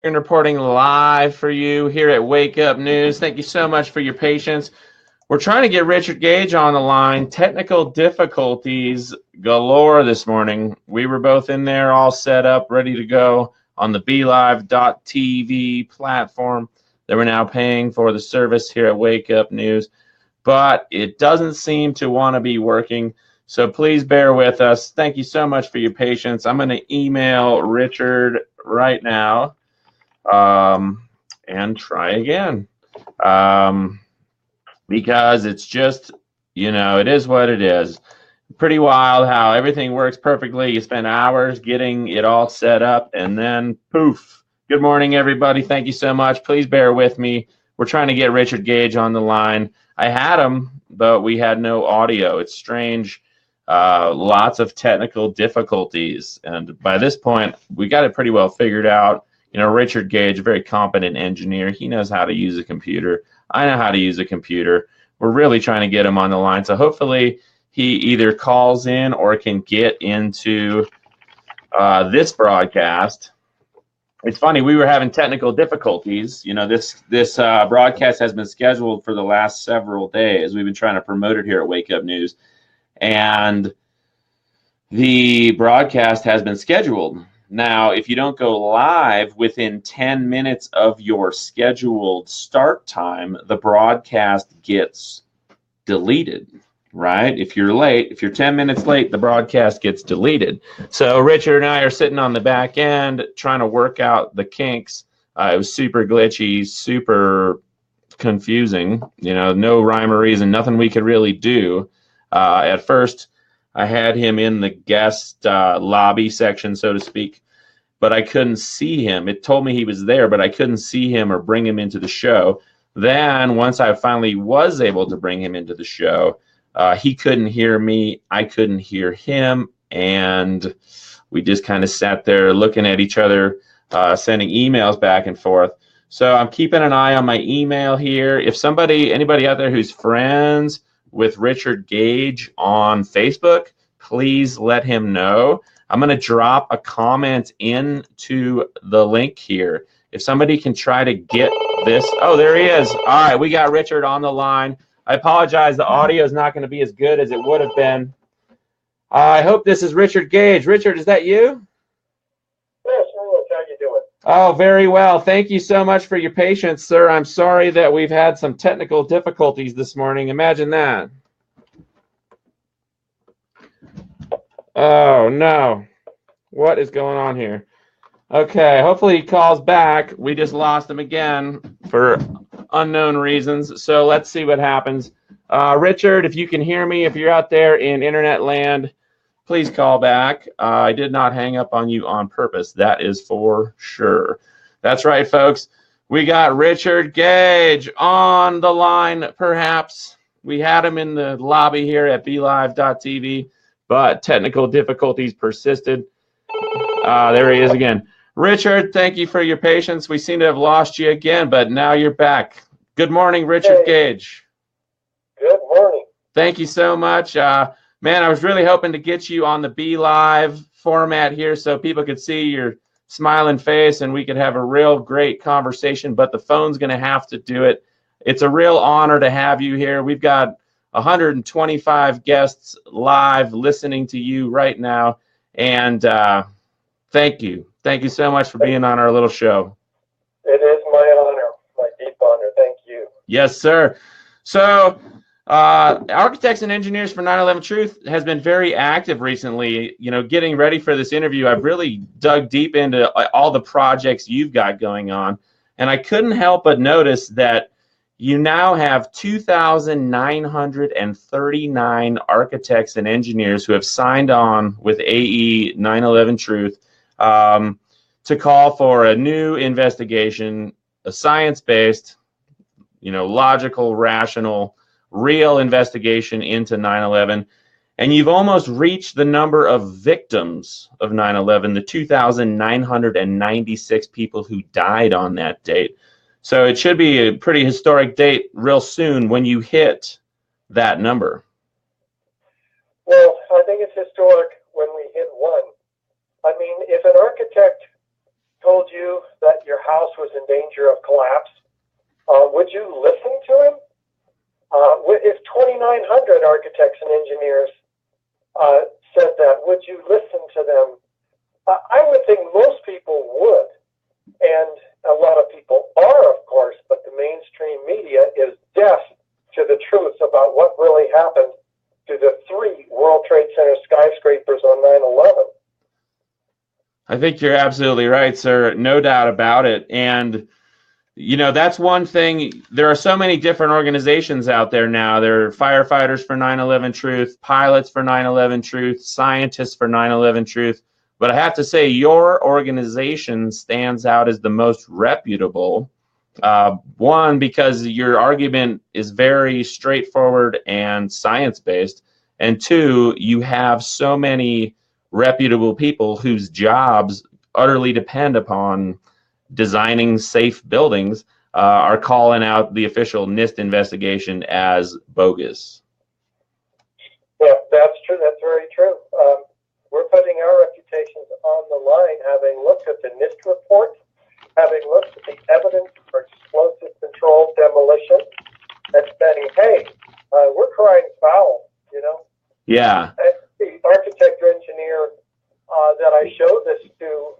And reporting live for you here at Wake Up News. Thank you so much for your patience. We're trying to get Richard Gage on the line. Technical difficulties galore this morning. We were both in there all set up, ready to go on the BeLive.tv platform that we're now paying for the service here at Wake Up News. But it doesn't seem to want to be working. So please bear with us. Thank you so much for your patience. I'm going to email Richard right now. And try again. Because it's just, it is what it is. Pretty wild how everything works perfectly. You spend hours getting it all set up, and then poof. Good morning, everybody. Thank you so much. Please bear with me. We're trying to get Richard Gage on the line. I had him, but we had no audio. It's strange. Lots of technical difficulties. And by this point, we got it pretty well figured out. Richard Gage, a very competent engineer. He knows how to use a computer. I know how to use a computer. We're really trying to get him on the line. So hopefully he either calls in or can get into this broadcast. It's funny, we were having technical difficulties. This broadcast has been scheduled for the last several days. We've been trying to promote it here at Wake Up News. And the broadcast has been scheduled. Now, if you don't go live within 10 minutes of your scheduled start time, the broadcast gets deleted, right? If you're late, if you're 10 minutes late, the broadcast gets deleted. So Richard and I are sitting on the back end trying to work out the kinks. It was super glitchy, super confusing, no rhyme or reason, nothing we could really do. At first, I had him in the guest lobby section, so to speak, but I couldn't see him. It told me he was there, but I couldn't see him or bring him into the show. Then once I finally was able to bring him into the show, he couldn't hear me, I couldn't hear him, and we just kind of sat there looking at each other, sending emails back and forth. So I'm keeping an eye on my email here. If anybody out there who's friends with Richard Gage on Facebook, please let him know. I'm going to drop a comment into the link here. If somebody can try to get this. Oh, there he is. All right, we got Richard on the line. I apologize. The audio is not going to be as good as it would have been. I hope this is Richard Gage. Richard, is that you? Yes, Lewis, how you doing? Oh, very well. Thank you so much for your patience, sir. I'm sorry that we've had some technical difficulties this morning. Imagine that. Oh, no. What is going on here? Okay, hopefully he calls back. We just lost him again for unknown reasons. So let's see what happens. Richard, if you can hear me, if you're out there in internet land, please call back. I did not hang up on you on purpose. That is for sure. That's right, folks. We got Richard Gage on the line, perhaps. We had him in the lobby here at BeLive.tv, but technical difficulties persisted. There he is again. Richard, thank you for your patience. We seem to have lost you again, but now you're back. Good morning, Richard Gage. Good morning. Thank you so much. Man, I was really hoping to get you on the BeLive format here so people could see your smiling face and we could have a real great conversation, but the phone's going to have to do it. It's a real honor to have you here. We've got 125 guests live listening to you right now, and thank you. Thank you so much for being on our little show. It is my honor, my deep honor. Thank you. Yes, sir. So, Architects and Engineers for 911Truth has been very active recently. Getting ready for this interview, I've really dug deep into all the projects you've got going on, and I couldn't help but notice that you now have 2,939 architects and engineers who have signed on with AE911Truth to call for a new investigation, a science-based, logical, rational, real investigation into 9/11. And you've almost reached the number of victims of 9/11, the 2,996 people who died on that date. So it should be a pretty historic date real soon when you hit that number. Well, I think it's historic when we hit one. I mean, if an architect told you that your house was in danger of collapse, would you listen to him? If 2,900 architects and engineers said that, would you listen to them? I would think most people would, and a lot of people are, of course, but the mainstream media is deaf to the truth about what really happened to the 3 World Trade Center skyscrapers on 9/11. I think you're absolutely right, sir. No doubt about it. And you know, that's one thing. There are so many different organizations out there now. There are firefighters for 9/11 Truth, pilots for 9/11 Truth, scientists for 9/11 Truth. But I have to say, your organization stands out as the most reputable. One, because your argument is very straightforward and science-based. And two, you have so many reputable people whose jobs utterly depend upon designing safe buildings, are calling out the official NIST investigation as bogus. Yeah, that's true. That's very true. We're putting our reputations on the line, having looked at the NIST report, having looked at the evidence for explosive controlled demolition, and saying, hey, we're crying foul, you know? Yeah. The architect or engineer that I showed this to,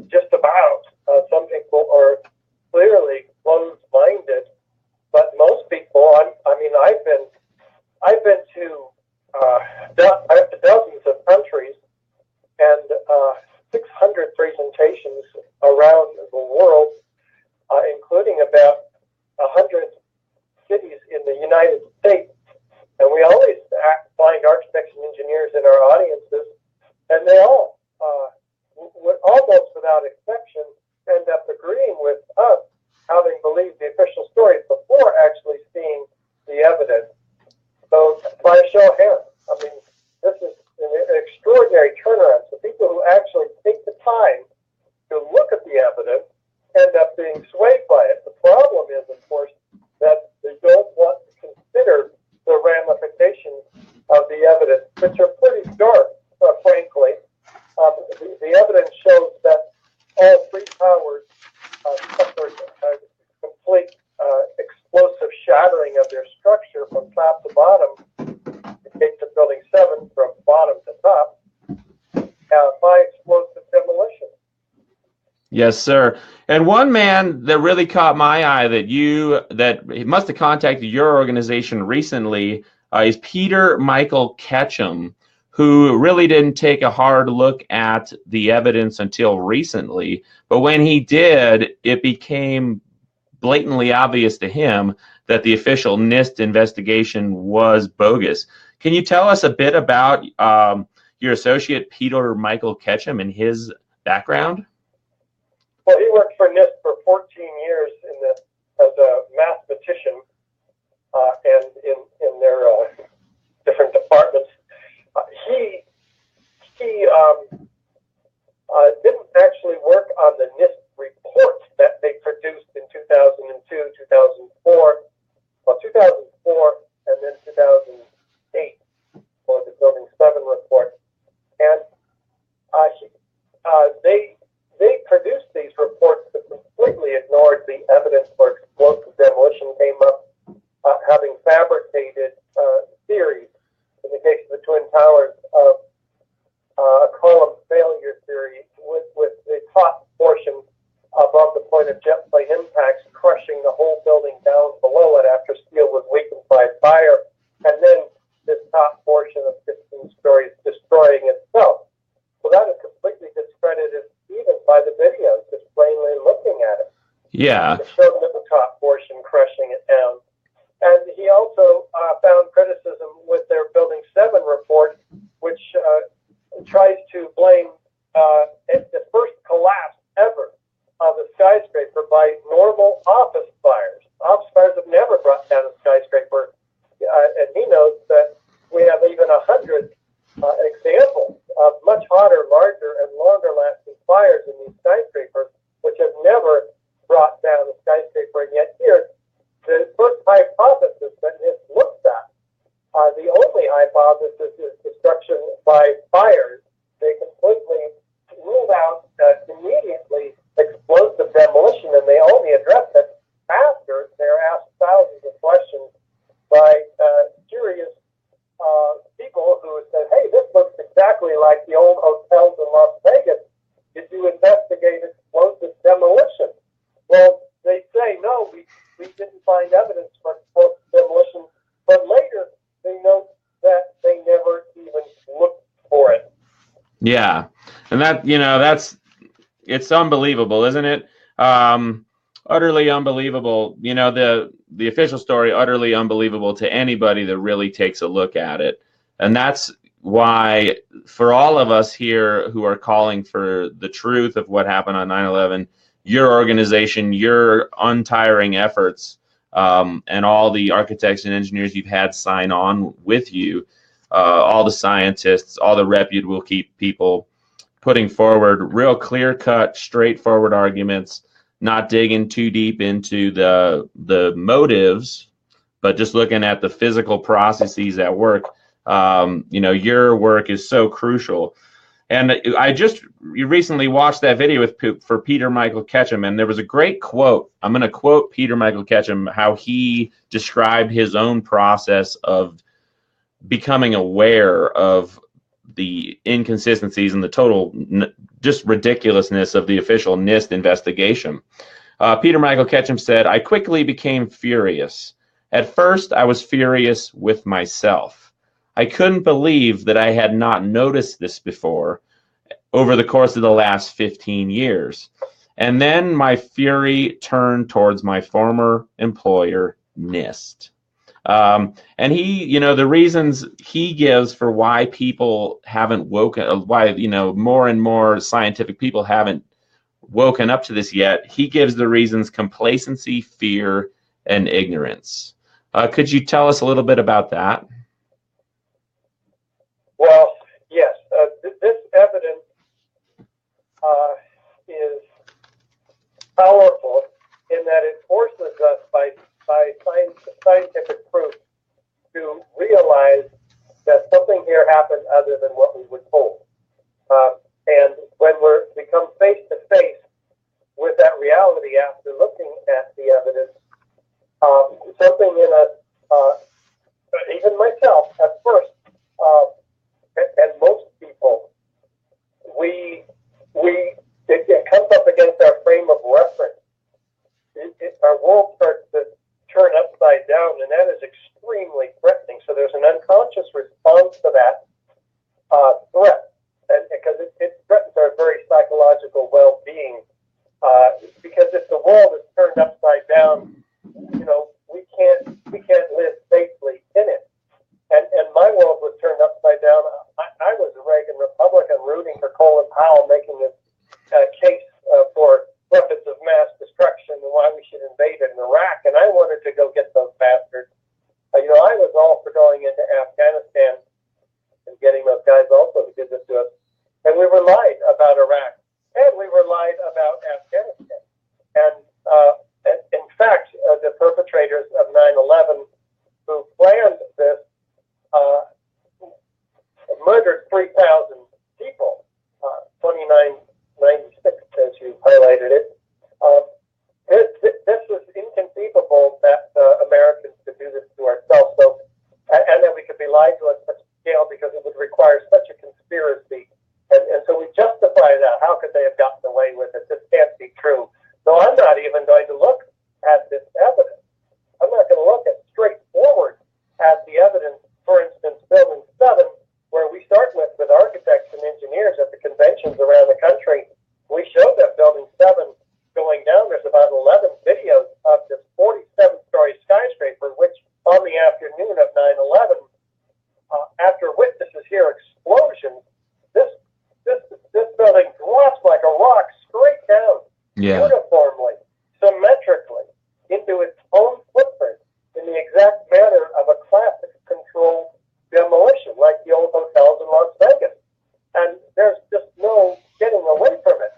just about, some people are clearly closed-minded, but most people, I've been to dozens of countries and 600 presentations around the world, including about 100 cities in the United States. And we always find architects and engineers in our audiences, and they all, almost without exception, end up agreeing with us, having believed the official stories before actually seeing the evidence. So, by a show of hands, I mean, this is an extraordinary turnaround. So people who actually take the time to look at the evidence end up being swayed by it. The problem is, of course, that they don't want to consider the ramifications of the evidence, which are pretty dark, frankly. The evidence shows that all 3 towers suffered a complete explosive shattering of their structure from top to bottom. In case of Building 7, from bottom to top, by explosive demolition. Yes, sir. And one man that really caught my eye that must have contacted your organization recently is Peter Michael Ketchum, who really didn't take a hard look at the evidence until recently. But when he did, it became blatantly obvious to him that the official NIST investigation was bogus. Can you tell us a bit about your associate, Peter Michael Ketchum, and his background? Well, he worked for NIST for 14 years as a mathematician and in their different departments. He didn't actually work on the NIST report that they produced in 2002, 2004, well, 2004 and then 2008 for the Building 7 report. And they produced these reports that completely ignored the evidence for explosive demolition, came up having fabricated theories. In the case of the Twin Towers, of a column failure theory with the top portion above the point of jet plane impacts crushing the whole building down below it after steel was weakened by fire, and then this top portion of 15 stories destroying itself. Well, that is completely discredited even by the videos, just plainly looking at it. Yeah. It showed the top portion crushing it down. And he also found criticism with their Building 7 report, which tries to blame the first collapse ever of a skyscraper by normal office fires. Office fires have never brought down a skyscraper. And he notes that we have even 100 examples of much hotter, larger, and longer-lasting fires in these skyscrapers, which have never brought down a skyscraper. And yet here, the first hypothesis that NIST looks at, the only hypothesis is destruction by fires. They completely ruled out immediately Yeah, and it's unbelievable, isn't it? Utterly unbelievable. The official story, utterly unbelievable to anybody that really takes a look at it. And that's why, for all of us here who are calling for the truth of what happened on 9/11, your organization, your untiring efforts, and all the architects and engineers you've had sign on with you, all the scientists, all the reputable people putting forward real clear-cut, straightforward arguments, not digging too deep into the motives, but just looking at the physical processes at work. Your work is so crucial. And you recently watched that video for Peter Michael Ketchum, and there was a great quote. I'm going to quote Peter Michael Ketchum, how he described his own process of becoming aware of the inconsistencies and the total just ridiculousness of the official NIST investigation. Peter Michael Ketchum said, "I quickly became furious. At first, I was furious with myself. I couldn't believe that I had not noticed this before over the course of the last 15 years. And then my fury turned towards my former employer, NIST." And the reasons he gives for why people haven't why more and more scientific people haven't woken up to this yet, he gives the reasons: complacency, fear, and ignorance. Could you tell us a little bit about that? Well, yes. This evidence is powerful in that it forces us by scientific proof to realize that something here happened other than what we were told. And when we come face to face with that reality after looking at the evidence, something in us, even myself at first, and most people, it comes up against our frame of reference. Our world starts to turn upside down, and that is extremely threatening. So there's an unconscious response to that threat, and because it threatens our very psychological well-being. Because if the world is turned upside down, we can't live safely in it. And my world was turned upside down. I was a Reagan Republican rooting for Colin Powell, making this case for weapons of mass destruction and why we should invade in Iraq. And I wanted to go get those bastards. I was all for going into Afghanistan and getting those guys also to give this to us. And we were lied about Iraq. And we were lied about Afghanistan. And in fact, the perpetrators of 9/11 who planned this murdered 3,000 people, 2996, as you highlighted it. This was inconceivable that Americans could do this to ourselves, and that we could be lied to on such a scale, because it would require such a conspiracy. And so we justify that. How could they have gotten away with it? This can't be true. So I'm not even going to look at this evidence. I'm not going to look at straightforward at the evidence. For instance, Building 7, where we start with architects and engineers at the conventions around the country, we showed that Building 7 going down. There's about 11 videos of this 47-story skyscraper, which on the afternoon of 9/11, after witnesses hear explosions, this building drops like a rock straight down, uniformly, symmetrically, into its own footprint in the exact manner of a classic controlled demolition, like the old hotels in Las Vegas. And there's just no getting away from it.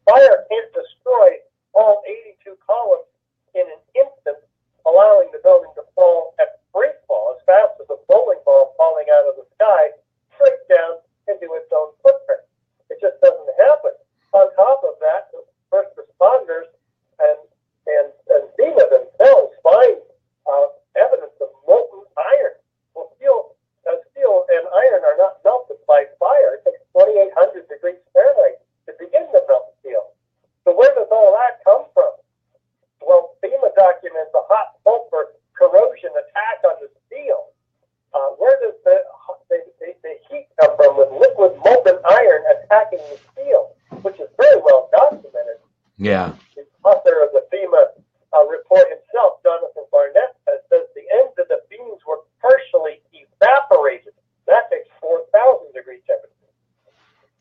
Fire can't destroy all 82 columns in an instant, allowing the building to fall at free fall, as fast as a bowling ball falling out of the sky, straight down into its own footprint. It just doesn't happen. On top of that, the first responders and FEMA themselves find evidence of molten iron. Well, steel and iron are not melted by fire. It takes 2,800 degrees Fahrenheit to begin to melt steel. So where does all that come from? Well, FEMA documents a hot sulfur corrosion attack on the steel. Where does the heat come from with liquid molten Yeah. The author of the FEMA report himself, Jonathan Barnett, says the ends of the beams were partially evaporated. That takes 4,000 degree temperature.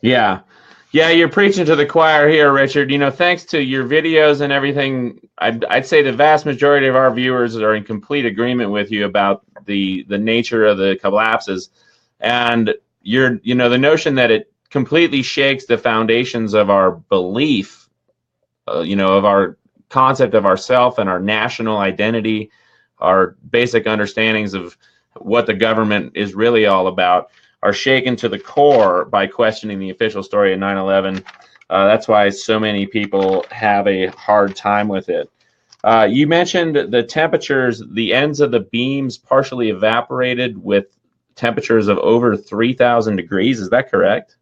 Yeah. Yeah, you're preaching to the choir here, Richard. You know, thanks to your videos and everything, I'd say the vast majority of our viewers are in complete agreement with you about the nature of the collapses. And you know, the notion that it completely shakes the foundations of our belief, you know, of our concept of ourself and our national identity, our basic understandings of what the government is really all about, are shaken to the core by questioning the official story of 9/11. That's why so many people have a hard time with it. You mentioned the temperatures, the ends of the beams partially evaporated with temperatures of over 3,000 degrees. Is that correct?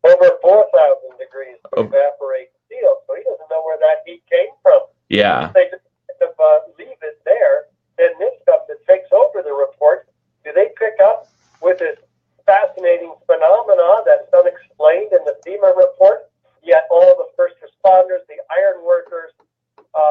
Over 4,000 degrees to evaporate steel, so he doesn't know where that heat came from. Yeah. They just leave it there, then this stuff that takes over the report, do they pick up with this fascinating phenomena that's unexplained in the FEMA report, yet all the first responders, the iron workers,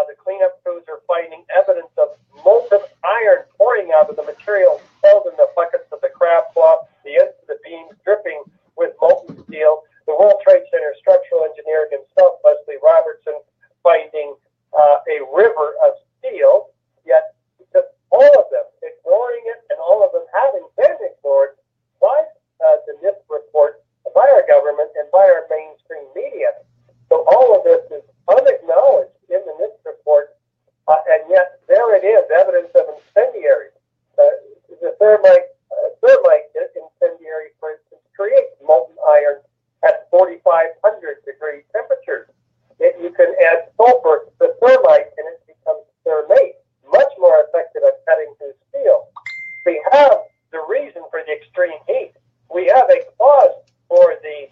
the cleanup crews are finding evidence of molten iron pouring out of the material held in the buckets of the crab cloth, the ends of the beams dripping with molten steel. The World Trade Center structural engineer himself, Leslie Robertson, finding a river of steel, yet just all of them ignoring it, and all of them having been ignored by the NIST report, by our government, and by our mainstream media. So all of this is unacknowledged in the NIST report, and yet there it is, evidence of incendiaries. The thermite incendiary, for instance, creates molten iron at 4,500 degree temperatures. You can add sulfur to thermite and it becomes thermate, much more effective at cutting through steel. We have the reason for the extreme heat. We have a cause for the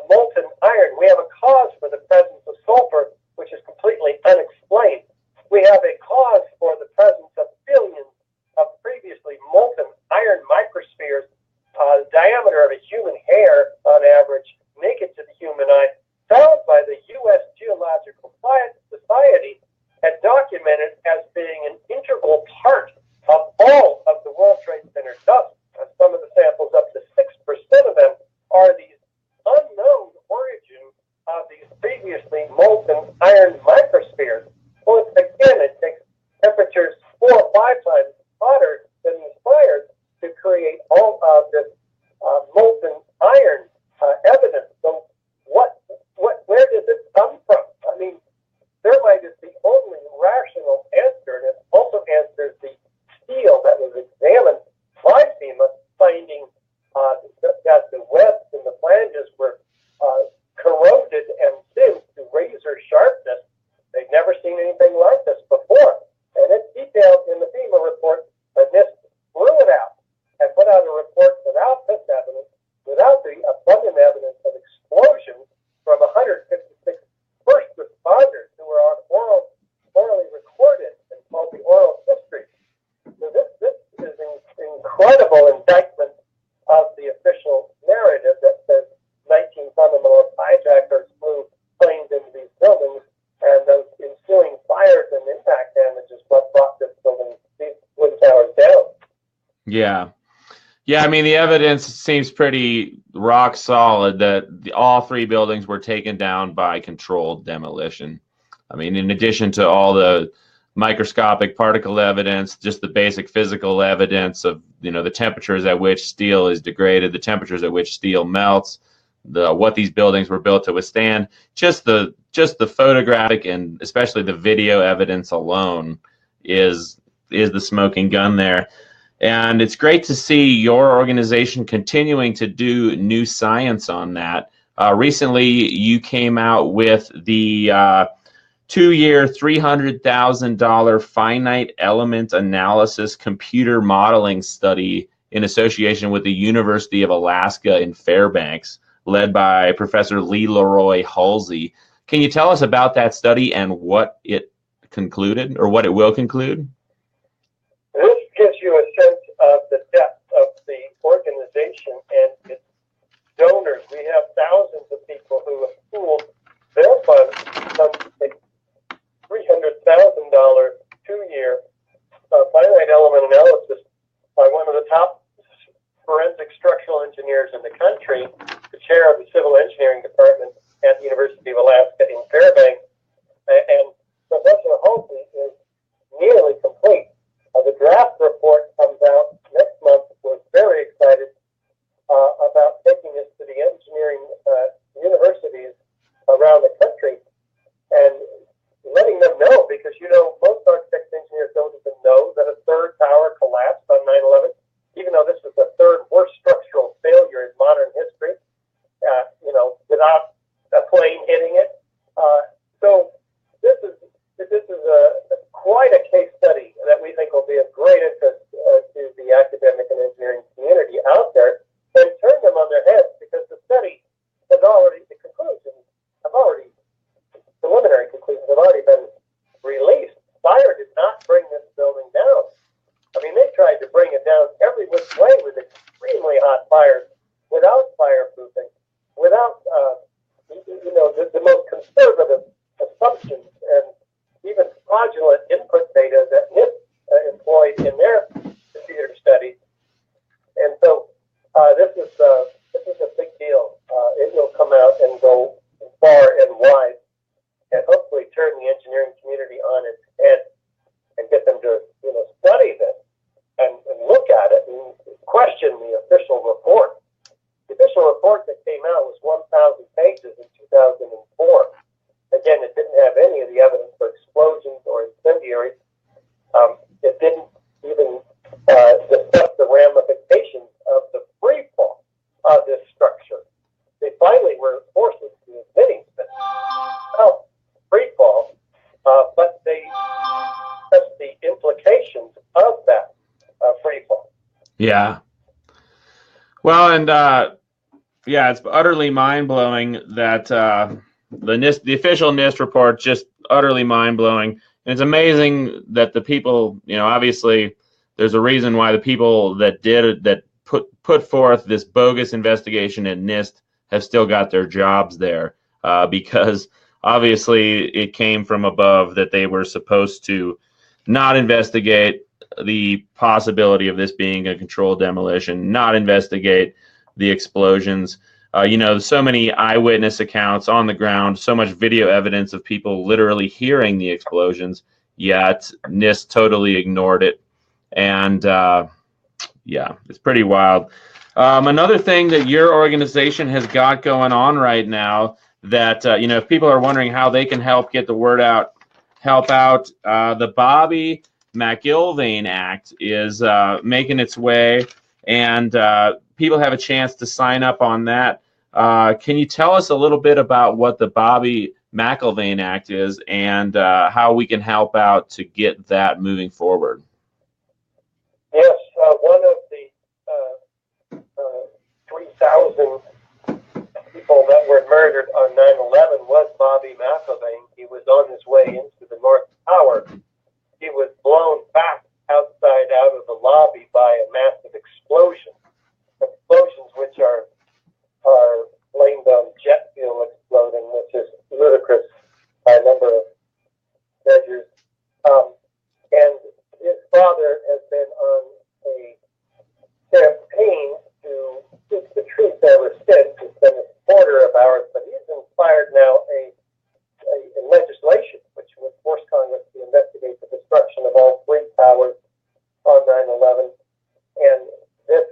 molten iron. We have a cause for the presence of sulfur, which is completely unexplained. We have a cause for the presence of billions of previously molten iron microspheres, diameter of a human hair on average, naked to the human eye, found by the U.S. Geological Society and documented as being an integral part of all of the World Trade Center dust. And some of the samples, up to 6% of them, are these unknown origins of these previously molten iron microspheres. Well, again, it takes temperatures 4 or 5 times hotter than these fires to create all of this molten iron evidence. So where does it come from? I mean, thermite is the only rational answer, and it also answers the steel that was examined by FEMA, finding that the webs and the flanges were corroded and thinned to razor sharpness. They've never seen anything like this before. And it's detailed in the FEMA report, but NIST blew it out and put out a report without this evidence, without the abundant evidence of explosions from 156 first responders who were orally recorded and called the oral history. So this is an incredible indictment of the official narrative that says 19 fundamentalist hijackers flew planes into these buildings, and those ensuing fires and impact damage is what brought these twin towers down. Yeah. Yeah, I mean, the evidence seems pretty rock solid that all 3 buildings were taken down by controlled demolition. I mean, in addition to all the microscopic particle evidence, just the basic physical evidence of, you know, the temperatures at which steel is degraded, the temperatures at which steel melts, what these buildings were built to withstand, just the photographic and especially the video evidence alone is the smoking gun there. And it's great to see your organization continuing to do new science on that. Recently, you came out with the 2-year, $300,000 finite element analysis computer modeling study in association with the University of Alaska in Fairbanks, led by Professor Lee Leroy Halsey. Can you tell us about that study and what it concluded, or what it will conclude? This gives you a sense of the depth of the organization and its donors. We have thousands of people who have pooled their funds because, you know, most architects and engineers don't even know that a third tower collapsed on 9/11, even though this was the third worst structural failure in modern history, you know, without a plane hitting it. So this is quite a case study that we think will be of great interest to the academic and engineering community out there, and turn them on their heads, because the study has already, preliminary conclusions have already been released. Fire did not bring this building down. I mean, they tried to bring it down every which way with extremely hot fires, without fireproofing, without, you know, the most conservative assumptions and even fraudulent input data that NIST employed in their computer studies. And so this is a big deal. It will come out and go far and wide, and hopefully turn the engineering community on its head and get them to, you know, study this and look at it and question the official report. The official report that came out was 1,000 pages in 2004. Again, it didn't have any of the evidence for explosions or incendiaries. It didn't even discuss the ramifications of the free fall of this structure. They finally were forced into admitting that free fall, but they discussed the implications of that free fall. Yeah. Well, and yeah, it's utterly mind-blowing that the official NIST report, just utterly mind-blowing. And it's amazing that the people, you know, obviously there's a reason why the people that put forth this bogus investigation at NIST have still got their jobs there, because obviously it came from above that they were supposed to not investigate the possibility of this being a controlled demolition, not investigate the explosions. You know, so many eyewitness accounts on the ground, so much video evidence of people literally hearing the explosions, yet NIST totally ignored it. And yeah, it's pretty wild. Another thing that your organization has got going on right now that, you know, if people are wondering how they can help get the word out, help out, the Bobby McIlvaine Act is making its way, and people have a chance to sign up on that. Can you tell us a little bit about what the Bobby McIlvaine Act is, and how we can help out to get that moving forward? Yes, one of the 3,000 people that were murdered on 9/11 was Bobby McIlvaine. He was on his way into the North Tower. He was blown back out of the lobby by a massive explosion. Explosions which are blamed on jet fuel exploding, which is ludicrous by a number of measures. And his father has been on a campaign to seek the truth ever since. He's been a supporter of ours, but he's inspired now a legislation which would force Congress to investigate the destruction of all three towers on 9/11. And this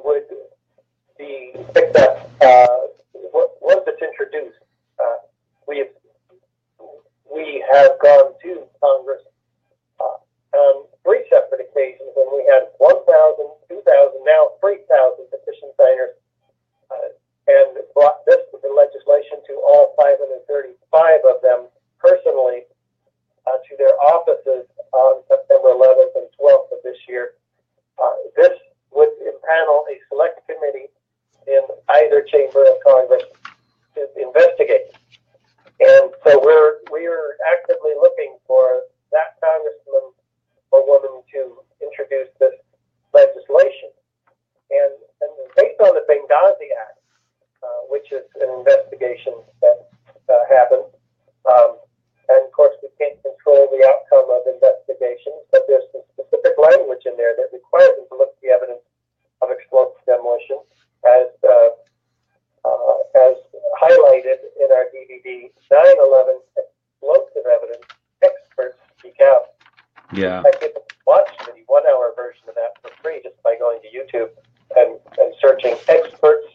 would be picked up once it's introduced. We have gone to Congress on three separate occasions, and we had 1,000, 2,000, now 3,000 petition signers, and brought this with the legislation to all 535 of them personally to their offices on September 11th and 12th of this year. This would impanel a select committee in either chamber of Congress to investigate. And so we're actively looking for that congressman or woman to introduce this legislation. And based on the Benghazi Act, which is an investigation that happened, and of course we can't control the outcome of investigations, but there's some specific language in there that requires them to look at the evidence of explosive demolition, as highlighted in our DVD, 9/11 Explosive Evidence, Experts Speak Out. Yeah. I can watch the 1-hour version of that for free just by going to YouTube and searching Experts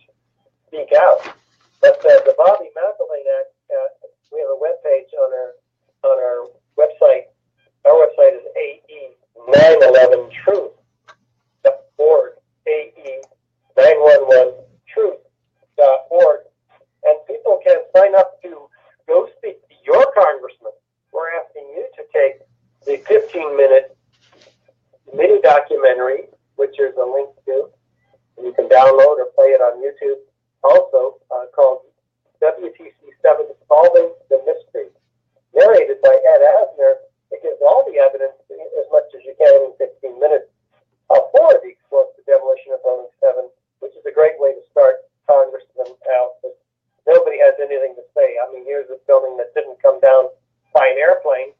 Speak Out. But the Bobby McIlvaine Act, we have a webpage on our Congressman, we're asking you to take the 15-minute mini documentary, which there's a link to, you can download or play it on YouTube, also called WTC7 Solving the Mystery, narrated by Ed Asner. It gives all the evidence as much as you can in 15 minutes for the explosive demolition of Building 7, which is a great way to start Congressman out. Nobody has anything to say. I mean, here's a building that didn't come down by an airplane,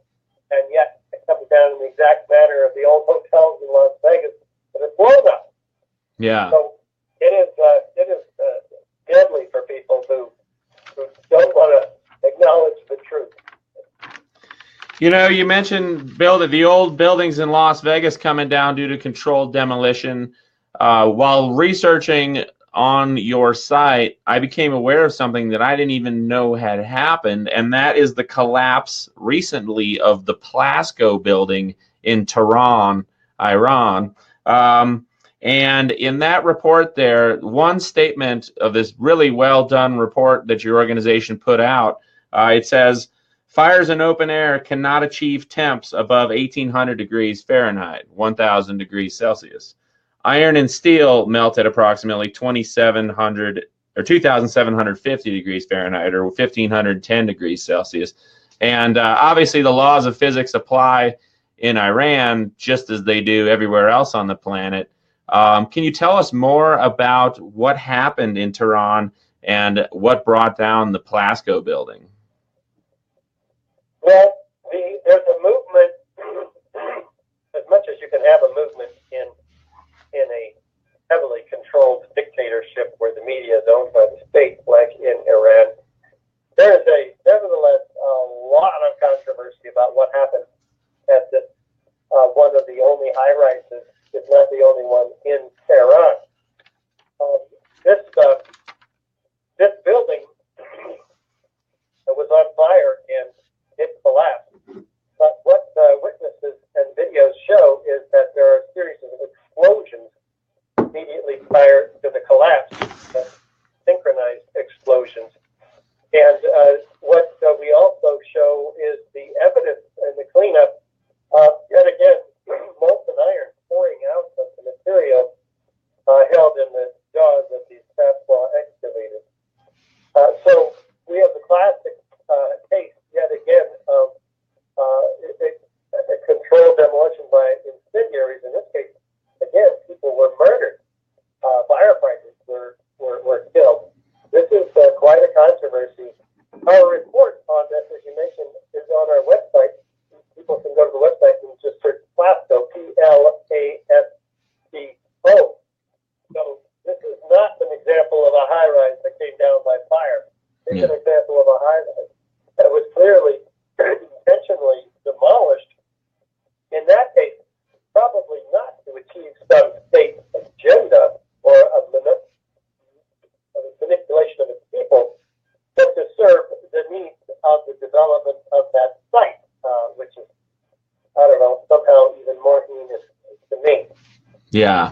and yet it comes down in the exact manner of the old hotels in Las Vegas, and it's blown up. Yeah. So it is deadly for people who don't want to acknowledge the truth. You know, you mentioned, Bill, that the old buildings in Las Vegas coming down due to controlled demolition. While researching on your site, I became aware of something that I didn't even know had happened, and that is the collapse recently of the Plasco building in Tehran, Iran. And in that report there, one statement of this really well done report that your organization put out, it says, fires in open air cannot achieve temps above 1,800 degrees Fahrenheit, 1,000 degrees Celsius. Iron and steel melt at approximately 2,700 or 2,750 degrees Fahrenheit, or 1,510 degrees Celsius. And obviously the laws of physics apply in Iran just as they do everywhere else on the planet. Can you tell us more about what happened in Tehran and what brought down the Plasco building? Well, there's a movement, as much as you can have a movement in a heavily controlled dictatorship where the media is owned by the state, like in Iran. There is nevertheless a lot of controversy about what happened at this, one of the only high-rises, if not the only one, in Tehran. This building was on fire and it collapsed. But what witnesses and videos show is that there are a series of explosions immediately prior to the collapse, synchronized explosions. And what we also show is the evidence and the cleanup of, yet again, molten iron pouring out of the material held in the jaws of these Sasquatch excavators. So we have the classic case, yet again, of a controlled demolition by incendiaries. In this case, again, people were murdered. Firefighters were killed. This is quite a controversy. Our report on this, as you mentioned, is on our website. People can go to the website and just search Plasco, Plasco. So this is not an example of a high-rise that came down by fire. It's an example of a high-rise that was clearly intentionally demolished. In that case, probably not to achieve some state agenda or a manipulation of its people, but to serve the needs of the development of that site, which is, I don't know, somehow even more heinous to me. Yeah.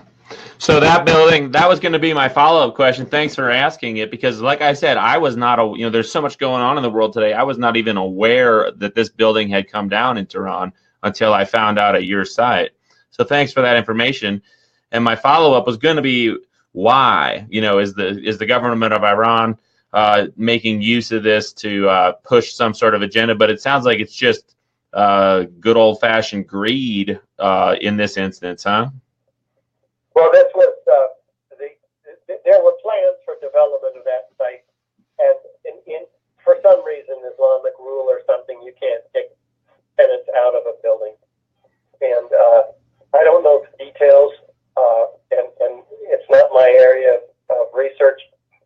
So that building, that was going to be my follow-up question. Thanks for asking it, because like I said, I was not, there's so much going on in the world today. I was not even aware that this building had come down in Tehran until I found out at your site. So thanks for that information. And my follow-up was going to be, why? Is the government of Iran making use of this to push some sort of agenda? But it sounds like it's just good old-fashioned greed in this instance, huh? Well, this was there were plans for development of that site, and for some reason, Islamic rule or something, you can't kick tenants out of a building. And I don't know the details, and it's not my area of research,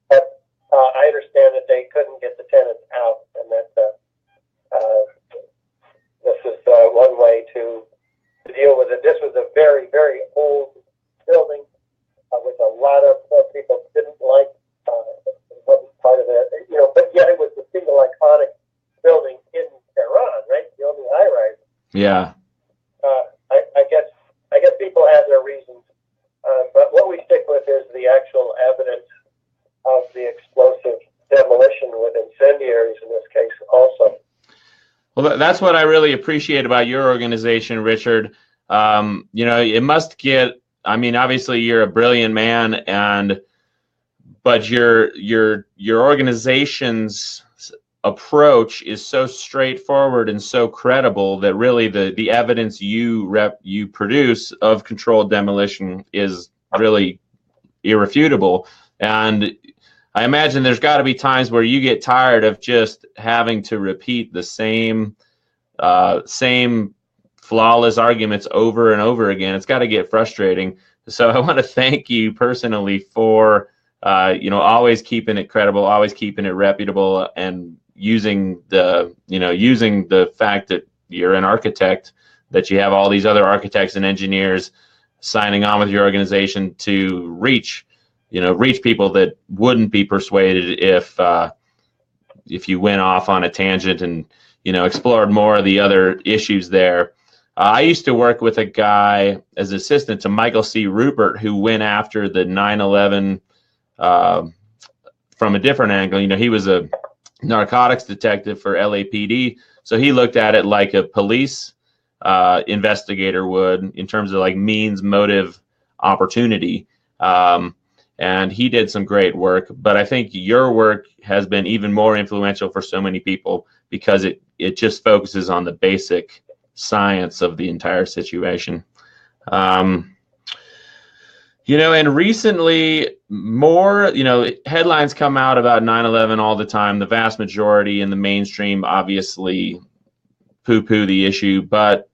but I understand that they couldn't get the tenants out, and that this is one way to deal with it. This was a very, very old building, which a lot of people didn't like. Wasn't part of it, but yet it was the single iconic building in Tehran, right? The only high-rise. Yeah. I guess people have their reasons, but what we stick with is the actual evidence of the explosive demolition with incendiaries in this case also. Well, that's what I really appreciate about your organization, Richard. It must get. I mean, obviously, you're a brilliant man, but your organization's approach is so straightforward and so credible that really the evidence you produce of controlled demolition is really irrefutable. And I imagine there's got to be times where you get tired of just having to repeat the same flawless arguments over and over again. It's got to get frustrating. So I want to thank you personally for always keeping it credible, always keeping it reputable, and using the fact that you're an architect, that you have all these other architects and engineers signing on with your organization to reach people that wouldn't be persuaded if you went off on a tangent and explored more of the other issues there. I used to work with a guy as assistant to Michael C. Rupert, who went after the 9/11 from a different angle. He was a narcotics detective for LAPD, so he looked at it like a police investigator would, in terms of like means, motive, opportunity. And he did some great work, but I think your work has been even more influential for so many people because it just focuses on the basic science of the entire situation. And recently more, headlines come out about 9/11 all the time. The vast majority in the mainstream obviously poo-poo the issue, but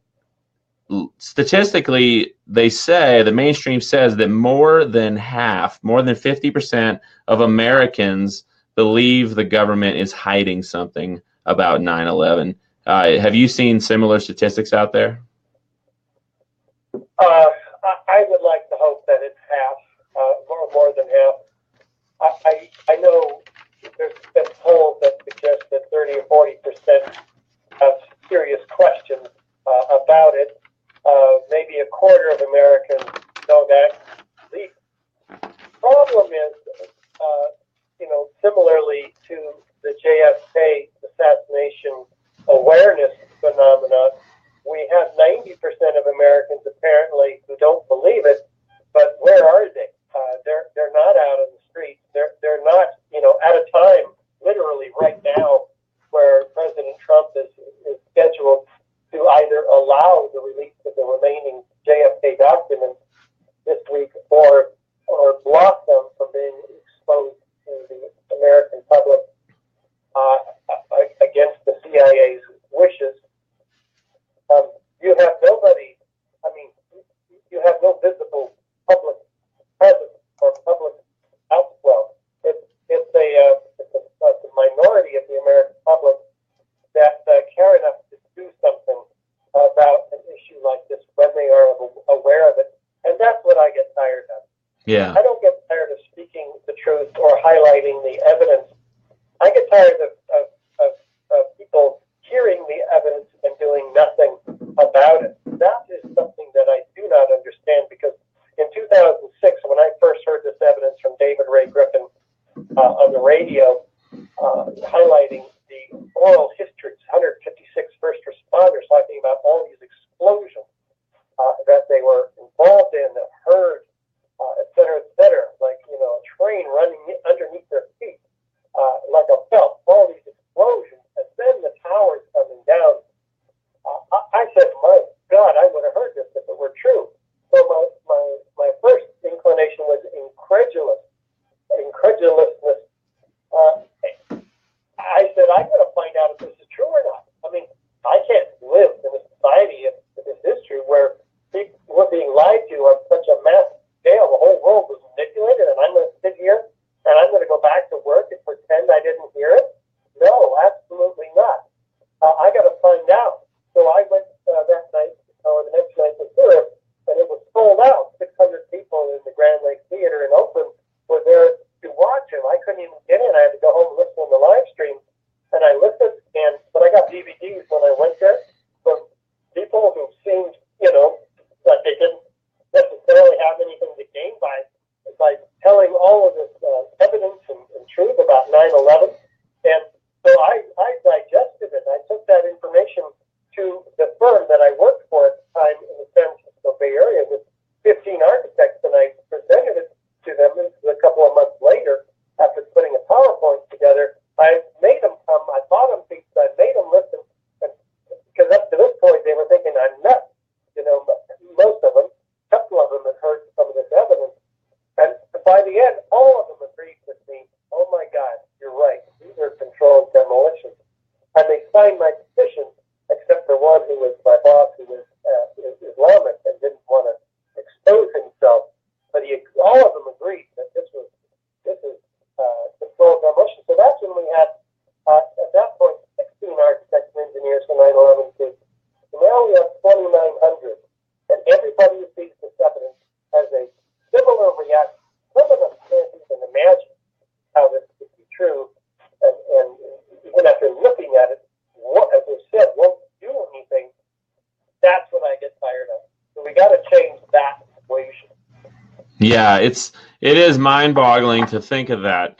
statistically, the mainstream says that more than 50% of Americans believe the government is hiding something about 9/11. Have you seen similar statistics out there? I would like to hope that it's half, more than half. I know there's been polls that suggest that 30 or 40% have serious questions about it. Maybe a quarter of Americans don't actually. The problem is, similarly to the JFK assassination awareness phenomena, we have 90% of Americans apparently who don't believe it, but where are they? They're not out on the streets. They're not, at a time, literally right now, where President Trump is scheduled to either allow the release of the remaining JFK documents this week or block them from being exposed to the American public against the CIA's wishes. You have nobody, you have no visible public presence or public outflow. It's a minority of the American public that care enough to do something about an issue like this when they are aware of it. And that's what I get tired of. Yeah. I don't get tired of speaking the truth or highlighting the evidence. I get tired of people hearing the evidence and doing nothing about it. That is something that I do not understand, because in 2006, when I first heard this evidence from David Ray Griffin on the radio, highlighting the oral histories, 156 first responders talking about all these explosions that they were involved in, that heard, et cetera, like, a train running underneath their feet, like a belt, all these explosions, and then the towers coming down. I said, my God, I would have heard this if it were true. So my first inclination was incredulousness. I said, I got to find out if this is true or not. I can't live in a society, if this is true, where people were being lied to on such a massive scale. The whole world was manipulated, and I'm going to sit here and I'm going to go back to work and pretend I didn't hear it? No, absolutely not. I got to find out. So I went that night, or the next night to Europe, and it was sold out. 600 people in the Grand Lake Theater in Oakland were there to watch him. I couldn't even get in. I had to go home and listen to the live stream. And I listened, but I got DVDs when I went there from people who seemed, like they didn't necessarily have anything to gain by telling all of this evidence and truth about 9/11. And so I digested it. I took that information one who was my boss, who was Islamic and didn't want to expose himself, but all of them agreed that this is controlled demolition. So that's when we had, at that point, 16 architects and engineers for 9/11. So now we have 2,900, and everybody who sees this evidence has a similar reaction. Some of them can't even imagine how this could be true, and even after looking at it, as we said, won't do anything. That's what I get tired of. So we got to change that equation. Yeah, it is mind-boggling to think of that.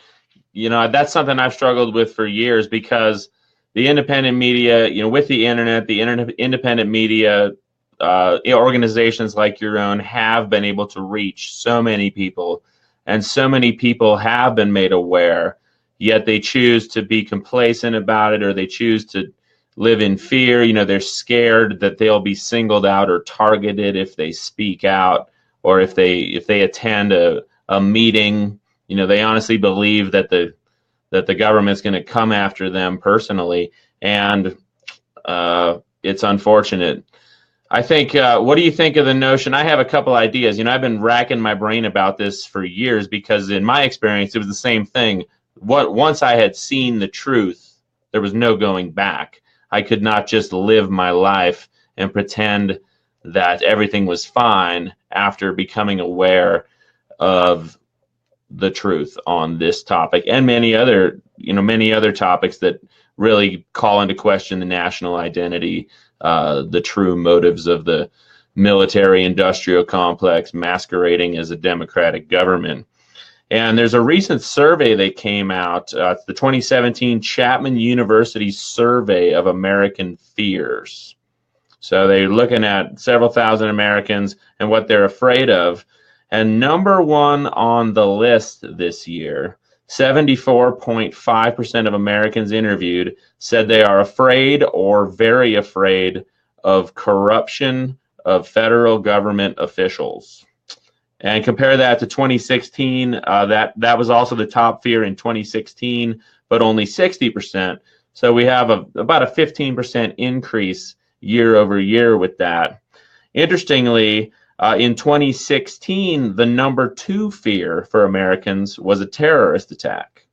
You know, that's something I've struggled with for years, because the independent media, you know, with the internet, independent media organizations like your own have been able to reach so many people, and so many people have been made aware, yet they choose to be complacent about it, or they choose to live in fear. You know, they're scared that they'll be singled out or targeted if they speak out, or if they attend a meeting. You know, they honestly believe that the government's going to come after them personally, and it's unfortunate. I think, what do you think of the notion? I have a couple ideas. You know, I've been racking my brain about this for years, because in my experience, it was the same thing. Once I had seen the truth, there was no going back. I could not just live my life and pretend that everything was fine after becoming aware of the truth on this topic, and many other topics that really call into question the national identity, the true motives of the military-industrial complex masquerading as a democratic government. And there's a recent survey that came out, the 2017 Chapman University Survey of American Fears. So they're looking at several thousand Americans and what they're afraid of. And number one on the list this year, 74.5% of Americans interviewed said they are afraid or very afraid of corruption of federal government officials. And compare that to 2016, that was also the top fear in 2016, but only 60%. So we have about a 15% increase year over year with that. Interestingly, in 2016, the number 2 fear for Americans was a terrorist attack.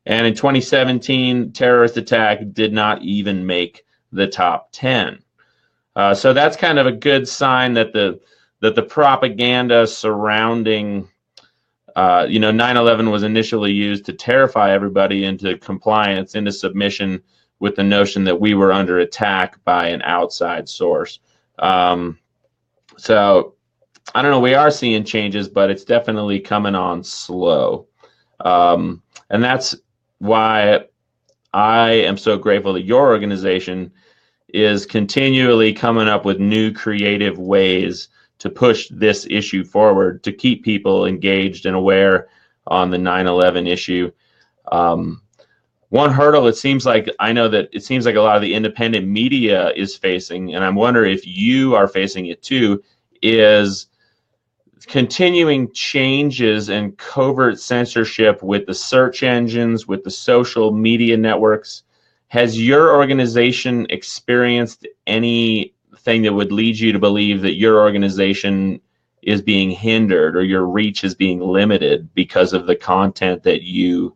And in 2017, terrorist attack did not even make the top 10. So that's kind of a good sign that the propaganda surrounding 9/11 was initially used to terrify everybody into compliance, into submission, with the notion that we were under attack by an outside source. So I don't know, we are seeing changes, but it's definitely coming on slow. And that's why I am so grateful that your organization is continually coming up with new creative ways to push this issue forward, to keep people engaged and aware on the 9/11 issue. One hurdle, it seems like a lot of the independent media is facing, and I'm wondering if you are facing it too, is continuing changes and covert censorship with the search engines, with the social media networks. Has your organization experienced anything that would lead you to believe that your organization is being hindered or your reach is being limited because of the content that you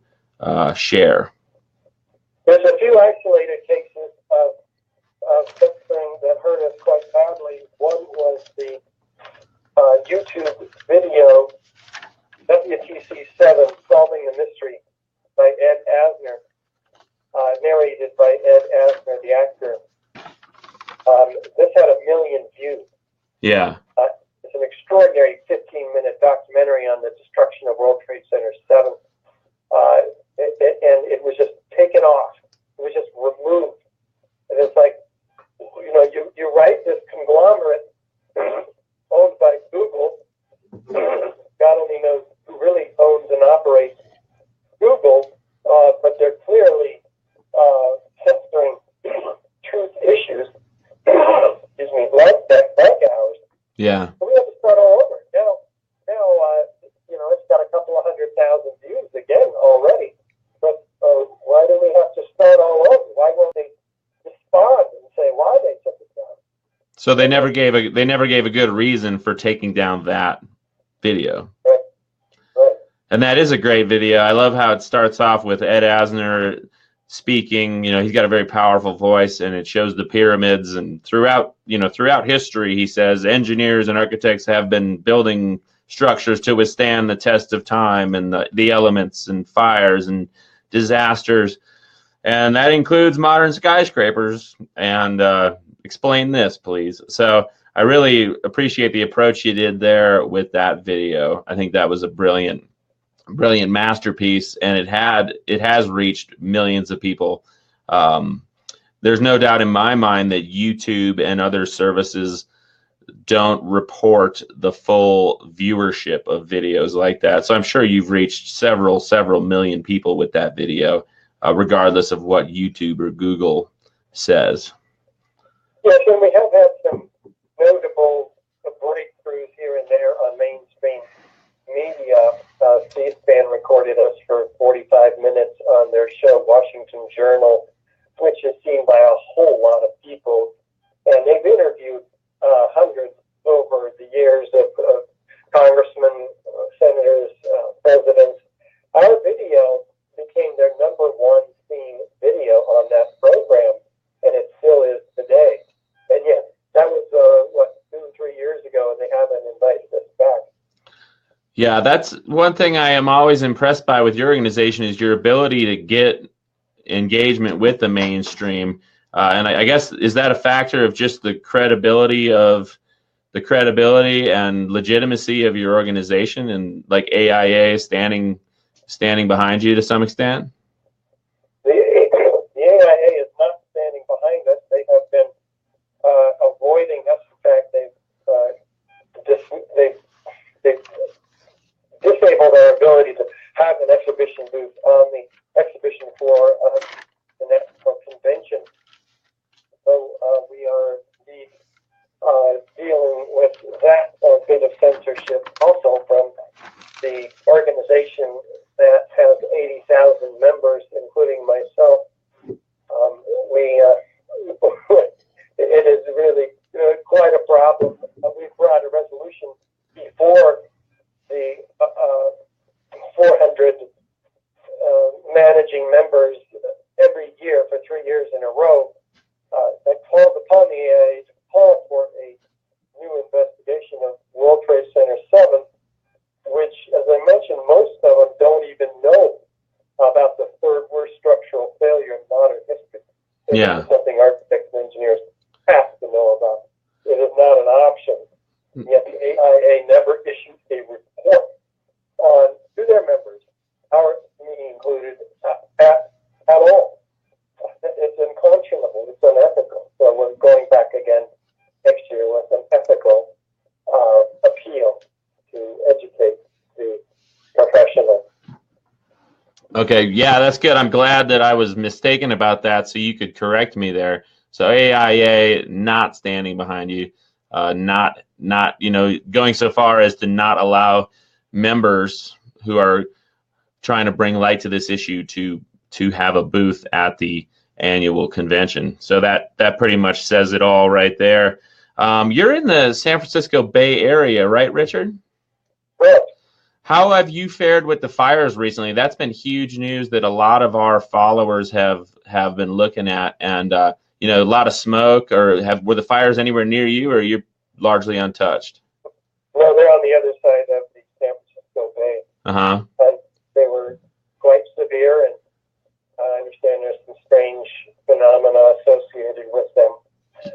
share? There's a few isolated cases of censoring that hurt us quite badly. One was the YouTube video WTC7 Solving the Mystery by Ed Asner, narrated by Ed Asner, the actor. This had 1 million views. Yeah. It's an extraordinary 15-minute documentary on the destruction of World Trade Center 7. And it was just taken off. It was just removed. And it's like, you're right, this conglomerate owned by Google, God only knows who really owns and operates Google, but they're clearly censoring truth issues, like ours. Yeah. So we have to start all over. Now, it's got a couple of 100,000 views again already. But why do we have to start all over? Why won't they respond and say why they took it down? So they never gave a good reason for taking down that video. Right. Right. And that is a great video. I love how it starts off with Ed Asner speaking. You know, he's got a very powerful voice, and it shows the pyramids. And throughout history, he says engineers and architects have been building structures to withstand the test of time and the elements and fires and disasters. And that includes modern skyscrapers. And explain this, please. So I really appreciate the approach you did there with that video. I think that was a brilliant masterpiece, and it has reached millions of people. There's no doubt in my mind that YouTube and other services don't report the full viewership of videos like that. So I'm sure you've reached several million people with that video, regardless of what YouTube or Google says. Yes, and we have had some notable breakthroughs here and there on mainstream media. C-SPAN recorded us for 45 minutes on their show, Washington Journal, which is seen by a whole lot of people. And they've interviewed hundreds over the years of congressmen, senators, presidents. Our video became their #1 seen video on that program, and it still is today. And yet, that was, 2-3 years ago, and they haven't invited us back. Yeah, that's one thing I am always impressed by with your organization is your ability to get engagement with the mainstream. And I guess, is that a factor of just the credibility and legitimacy of your organization, and like AIA standing behind you to some extent? The AIA is not standing behind us. They have been avoiding us. In fact, they've disabled our ability to have an exhibition booth on the exhibition floor of the National Convention. So we are indeed dealing with that bit of censorship also from the organization that has 80,000 members, including myself. It is really quite a problem. We've brought a resolution before the 400 managing members every year for 3 years in a row that called upon the AIA to call for a new investigation of World Trade Center 7, which, as I mentioned, most of them don't even know about the third worst structural failure in modern history. Yeah. It's something architects and engineers have to know about. It is not an option. Yet the AIA never issued a report to their members, our me included, at all. It's unconscionable. It's unethical. So we're going back again next year with an ethical appeal to educate the professional. Okay, yeah, that's good. I'm glad that I was mistaken about that, so you could correct me there. So AIA not standing behind you, not going so far as to not allow members who are trying to bring light to this issue to have a booth at the annual convention. So that pretty much says it all right there. You're in the San Francisco Bay Area, right, Richard? Right. How have you fared with the fires recently? That's been huge news that a lot of our followers have been looking at, and a lot of smoke. Or were the fires anywhere near you, or you're largely untouched? No, they're on the other side of the San Francisco Bay. Uh-huh. They were quite severe, and I understand there's some strange phenomena associated with them.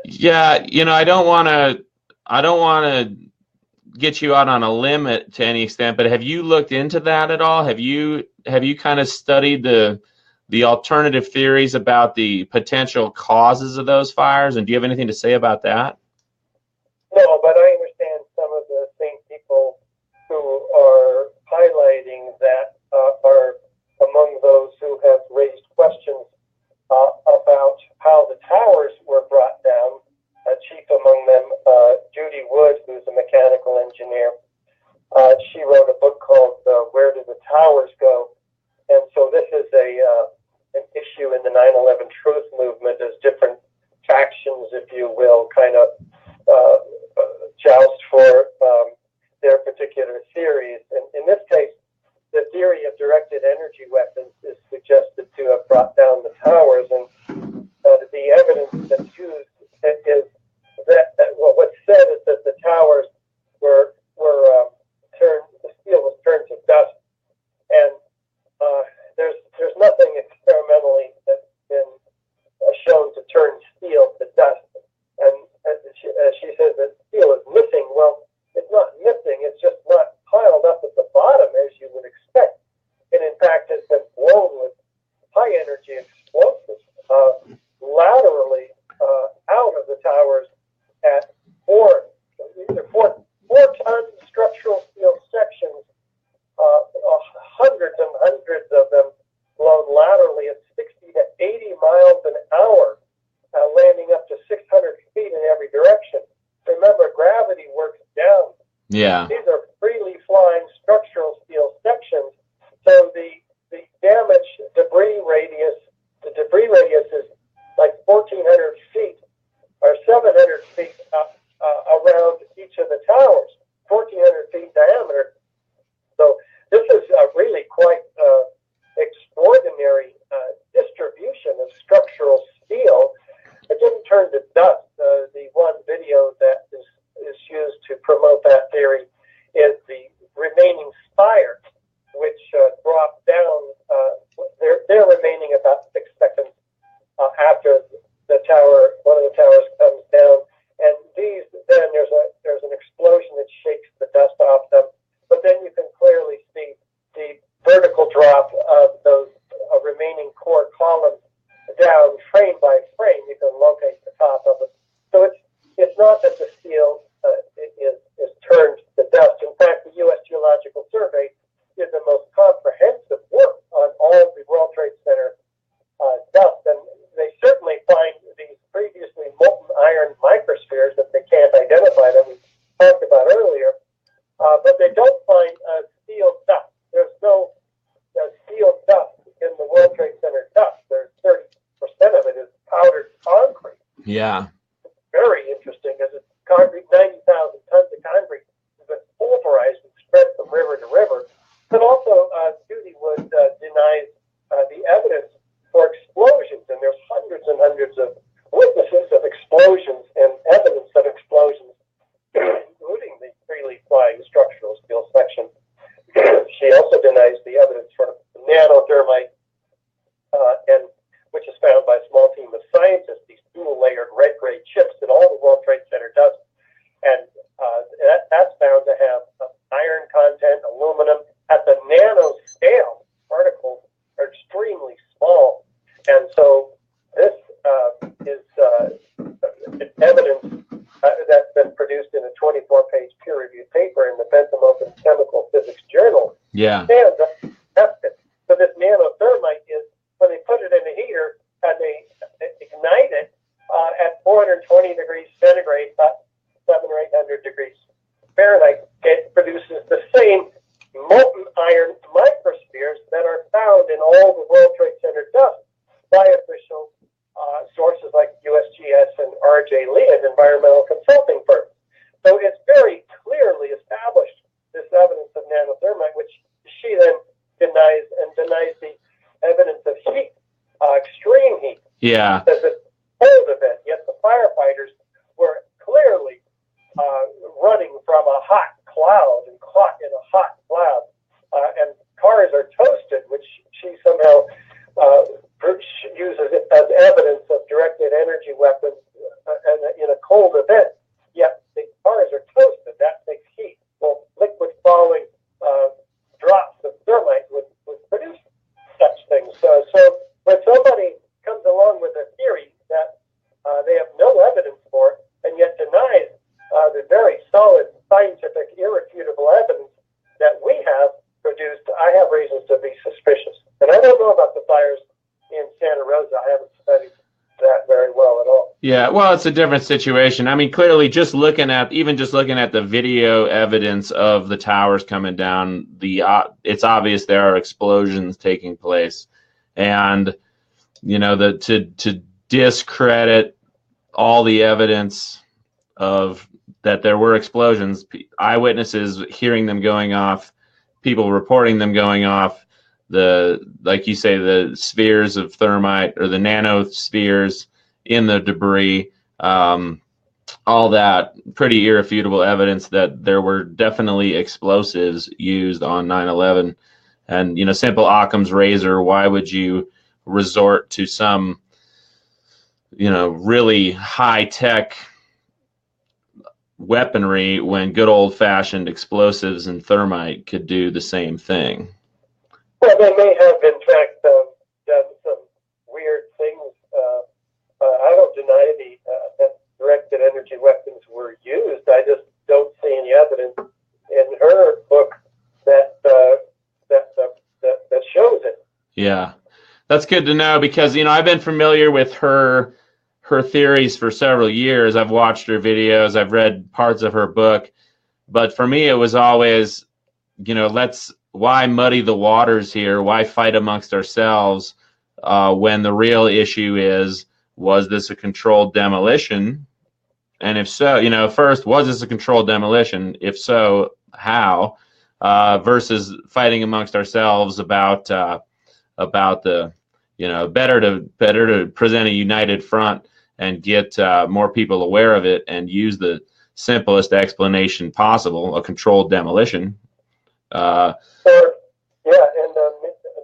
Yeah, I don't want to get you out on a limb to any extent, but have you looked into that at all? Have you kind of studied the alternative theories about the potential causes of those fires, and do you have anything to say about that? No, but I understand some of the same people who are highlighting that are among those who have raised questions about how the towers were brought down. Chief among them, Judy Wood, who's a mechanical engineer. She wrote a book called Where Did the Towers Go? And so this is an issue in the 9/11 Truth movement as different factions, if you will, kind of theories. And in this case, the theory of directed energy weapons is suggested to have brought down the towers. And the evidence that's used is well, what's said is that the towers were turned, the steel was turned to dust. And there's nothing experimentally that's been shown to turn steel to dust. And she says that steel is missing. Well, it's not missing. It's just not piled up at the bottom as you would expect. And in fact, has been blown with high energy explosives laterally out of the towers at either four ton structural steel sections, hundreds and hundreds of them blown laterally at 60 to 80 miles an hour, landing up to 600 feet in every direction. Remember, gravity works down. Yeah. These are freely flying structural steel sections. So the damage debris radius, the debris radius is like 1,400 feet or 700 feet around each of the towers, 1,400 feet diameter. So this is really quite extraordinary distribution of structural steel. It didn't turn to dust. The one video that is used to promote that theory is the remaining spire, which dropped down. They're remaining about 6 seconds after the tower, one of the towers comes down. And these, then there's an explosion that shakes the dust off them. But then you can clearly see the vertical drop of those remaining core columns down frame by frame. You can locate the top of it. So it's not that the steel is turned to dust. In fact, the U.S. Geological Survey did the most comprehensive work on all of the World Trade Center dust, and they certainly find these previously molten iron microspheres that they can't identify that we talked about earlier, but they don't find steel dust. There's no steel dust in the World Trade Center dust. There's 30% of it is powdered concrete. Yeah. Very interesting, because it's concrete, 90,000 tons of concrete has been pulverized and spread from river to river. But also, Judy Wood denies the evidence for explosions, and there's hundreds and hundreds of witnesses of explosions and evidence of explosions, including the freely flying structural steel section. She also denies the evidence for nanothermite, and which is found by a small team of scientists, these dual-layered red-gray chips in all the World Trade Center dust. And that's found to have iron content, aluminum, at the nanoscale. Particles are extremely small. And so this is evidence that's been produced in a 24-page peer-reviewed paper in the Bentham Open Chemical Physics Journal. Yeah. And tested. So this nanothermite is, when they put it in a heater and they ignite it at 420 degrees centigrade, about 700 or 800 degrees Fahrenheit, it produces the same molten iron microspheres that are found in all the World Trade Center dust by official sources like USGS and R.J. Leland, environmental consulting firms. So it's very clearly established, this evidence of nanothermite, which she then denies the evidence of heat, extreme heat. Yeah. Says it's a cold event, yet the firefighters were clearly running from a hot cloud and caught in a hot cloud. And cars are toasted, which she somehow uses it as evidence of directed energy weapons in a cold event. Yet the cars are toasted. That makes heat. Well, liquid falling drops of thermite would produce such things. So when somebody comes along with a theory that they have no evidence for, and yet denies the very solid scientific, irrefutable evidence that we have produced, I have reasons to be suspicious. And I don't know about the fires in Santa Rosa. I haven't studied that very well at all. Yeah, well, it's a different situation. I mean, clearly, just looking at the video evidence of the towers coming down, it's obvious there are explosions taking place, and to discredit all the evidence of that there were explosions, eyewitnesses hearing them going off, people reporting them going off, like you say, the spheres of thermite or the nanospheres in the debris, all that pretty irrefutable evidence that there were definitely explosives used on 9/11. And, simple Occam's razor, why would you resort to some, really high-tech weaponry when good old-fashioned explosives and thermite could do the same thing? Well, they may have, in fact, done some weird things. I don't deny that directed energy weapons were used. I just don't see any evidence in her book that shows it. Yeah, that's good to know because I've been familiar with her theories for several years. I've watched her videos, I've read parts of her book, but for me it was always, why muddy the waters here? Why fight amongst ourselves when the real issue was this a controlled demolition? And if so, first, was this a controlled demolition? If so, how? Versus fighting amongst ourselves about the, better to present a united front and get more people aware of it and use the simplest explanation possible, a controlled demolition. And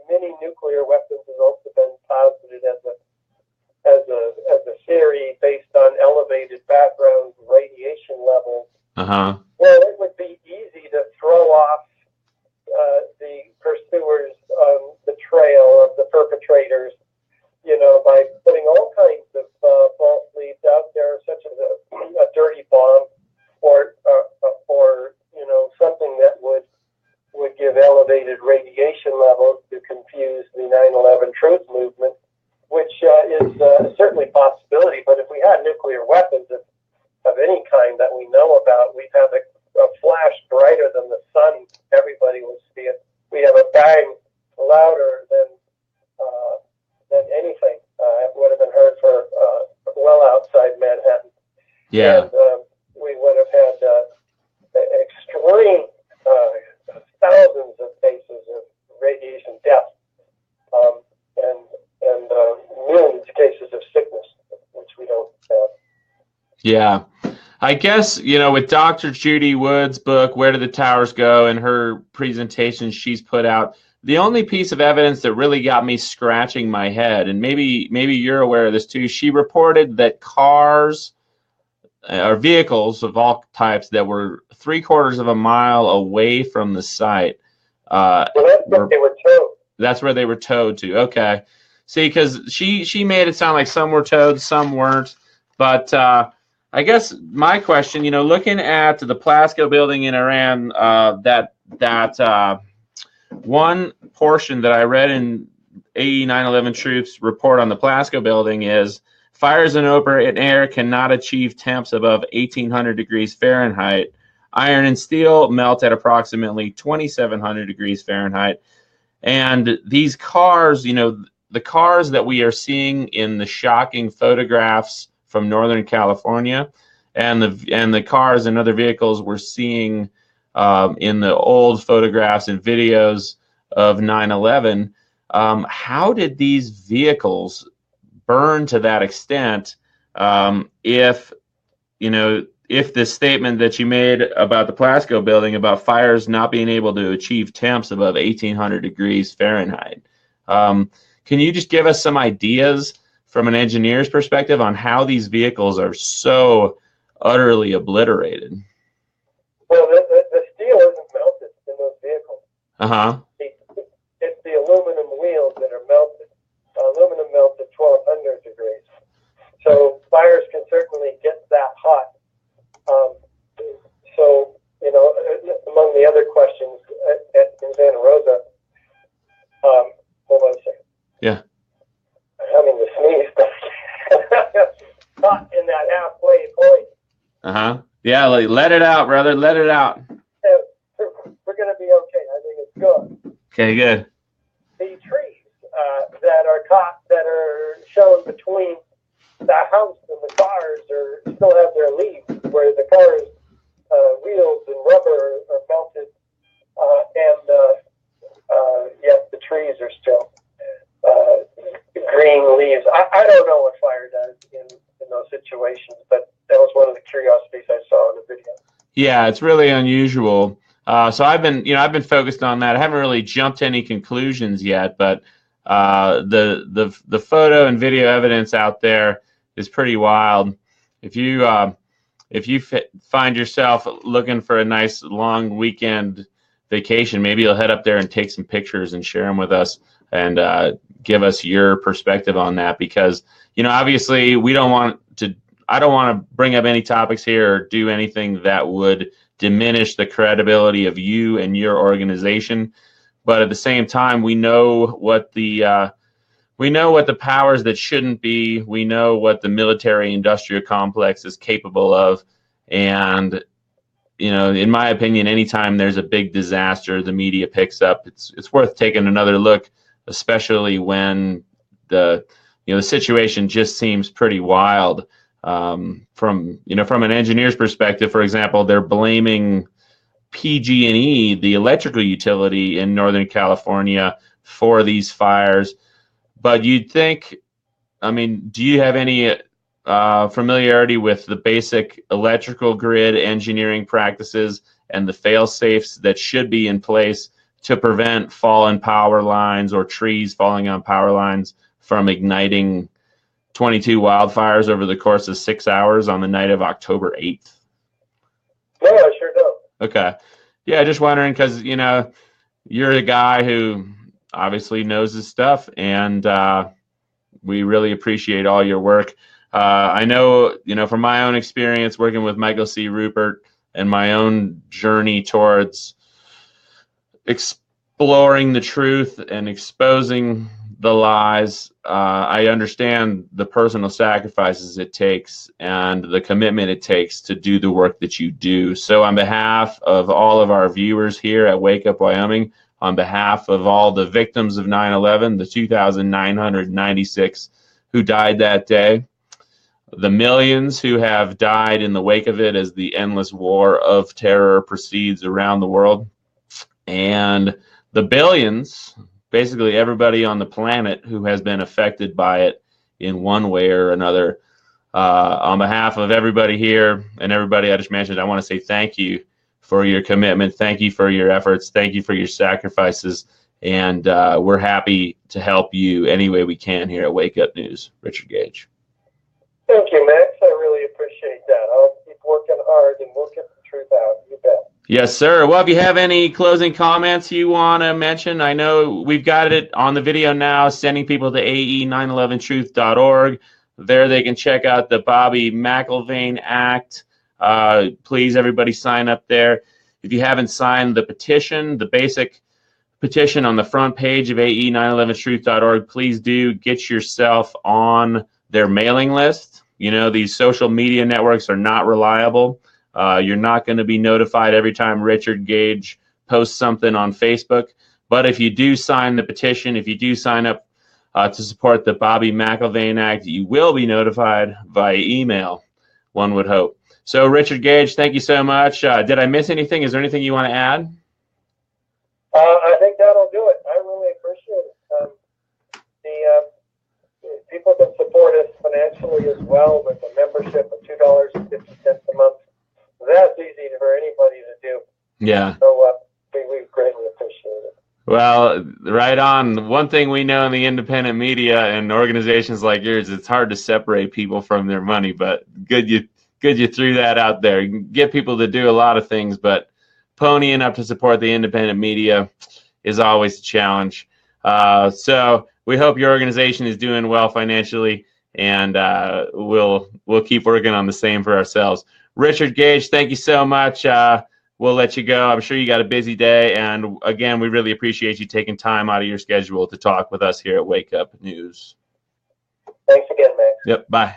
many nuclear weapons has also been posited as a theory based on elevated background radiation levels. Uh-huh. Well, it would be easy to throw off the pursuers on the trail of the perpetrators, by putting all kinds of false leads out there, such as a dirty bomb or something that would give elevated radiation levels to confuse the 9/11 Truth movement, which is certainly a possibility. But if we had nuclear weapons of any kind that we know about, we'd have a flash brighter than the sun. Everybody will see it. We have a bang louder than anything. It would have been heard for well outside Manhattan. Yeah. And we would have had extreme thousands of cases of radiation death, and millions of cases of sickness, which we don't have. Yeah. I guess, with Dr. Judy Wood's book, Where Did the Towers Go, and her presentation she's put out, the only piece of evidence that really got me scratching my head, and maybe you're aware of this too, she reported that cars or vehicles of all types that were 3/4 of a mile away from the site. Well, that's where they were towed. That's where they were towed to. Okay. See, because she made it sound like some were towed, some weren't. But I guess my question, looking at the Plasco building in Iran, that one portion that I read in AE911Truth's report on the Plasco building is fires in open air cannot achieve temps above 1,800 degrees Fahrenheit. Iron and steel melt at approximately 2,700 degrees Fahrenheit. And these cars, the cars that we are seeing in the shocking photographs from Northern California, and the cars and other vehicles we're seeing in the old photographs and videos of 9/11, how did these vehicles burn to that extent? If the statement that you made about the Plasco building about fires not being able to achieve temps above 1,800 degrees Fahrenheit, can you just give us some ideas from an engineer's perspective on how these vehicles are so utterly obliterated? Well, the steel isn't melted in those vehicles. Uh-huh. It's the aluminum wheels that are melted. Aluminum melts at 1,200 degrees. So fires can certainly get that hot. Among the other questions in Santa Rosa, hold on a second. Yeah. I'm having to sneeze. Caught in that halfway point. Uh-huh. Yeah, let it out, brother. Let it out. We're going to be okay. I think it's good. Okay, good. The trees that are shown between the house and the cars still have their leaves, where the cars curiosities I saw in the video. Yeah, it's really unusual. So I've been focused on that. I haven't really jumped to any conclusions yet, but the photo and video evidence out there is pretty wild. If you find yourself looking for a nice long weekend vacation, maybe you'll head up there and take some pictures and share them with us and give us your perspective on that, because obviously I don't want to bring up any topics here or do anything that would diminish the credibility of you and your organization. But at the same time, we know what the powers that shouldn't be. We know what the military-industrial complex is capable of, and in my opinion, anytime there's a big disaster, the media picks up. It's worth taking another look, especially when the situation just seems pretty wild. From an engineer's perspective, for example, they're blaming PG&E, the electrical utility in Northern California, for these fires. But you'd think, do you have any familiarity with the basic electrical grid engineering practices and the fail-safes that should be in place to prevent fallen power lines or trees falling on power lines from igniting 22 wildfires over the course of 6 hours on the night of October 8th? No, I sure don't. Okay. Yeah, just wondering, because, you're a guy who obviously knows his stuff, and we really appreciate all your work. I know, from my own experience working with Michael C. Rupert and my own journey towards exploring the truth and exposing the lies, I understand the personal sacrifices it takes and the commitment it takes to do the work that you do. So on behalf of all of our viewers here at Wake Up Wyoming, on behalf of all the victims of 9/11, the 2,996 who died that day, the millions who have died in the wake of it as the endless war of terror proceeds around the world, and the billions, basically everybody on the planet who has been affected by it in one way or another. On behalf of everybody here and everybody I just mentioned, I want to say thank you for your commitment. Thank you for your efforts. Thank you for your sacrifices. And we're happy to help you any way we can here at Wake Up News. Richard Gage. Thank you, Max. I really appreciate that. I'll keep working hard and we'll get the truth out. You bet. Yes, sir. Well, if you have any closing comments you want to mention, I know we've got it on the video now, sending people to AE911Truth.org. There they can check out the Bobby McIlvaine Act. Please, everybody sign up there. If you haven't signed the petition, the basic petition on the front page of AE911Truth.org, please do get yourself on their mailing list. These social media networks are not reliable. You're not going to be notified every time Richard Gage posts something on Facebook. But if you do sign the petition, if you do sign up to support the Bobby McIlvaine Act, you will be notified via email, one would hope. So, Richard Gage, thank you so much. Did I miss anything? Is there anything you want to add? I think that'll do it. I really appreciate it. The people can support us financially as well with a membership of $2.50 a month. That's easy for anybody to do. Yeah. So we greatly appreciate it. Well, right on. One thing we know in the independent media and organizations like yours, it's hard to separate people from their money, but good you threw that out there. You can get people to do a lot of things, but ponying up to support the independent media is always a challenge. So we hope your organization is doing well financially, and we'll keep working on the same for ourselves. Richard Gage, thank you so much. We'll let you go. I'm sure you got a busy day. And again, we really appreciate you taking time out of your schedule to talk with us here at Wake Up News. Thanks again, Max. Yep, bye.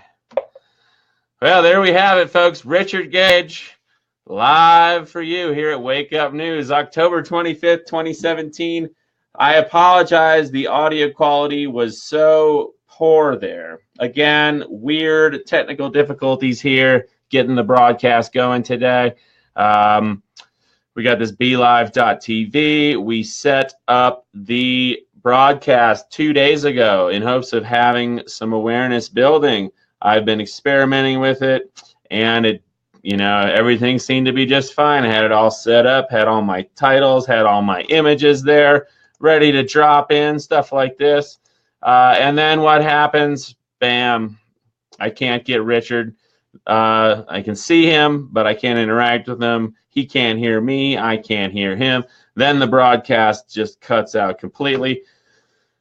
Well, there we have it, folks. Richard Gage, live for you here at Wake Up News, October 25th, 2017. I apologize. The audio quality was so poor there. Again, weird technical difficulties here getting the broadcast going today. We got this BeLive.tv. We set up the broadcast 2 days ago in hopes of having some awareness building. I've been experimenting with it, and everything seemed to be just fine. I had it all set up, had all my titles, had all my images there, ready to drop in, stuff like this. And then what happens? Bam, I can't get Richard. I can see him, but I can't interact with him. He can't hear me. I can't hear him. Then the broadcast just cuts out completely.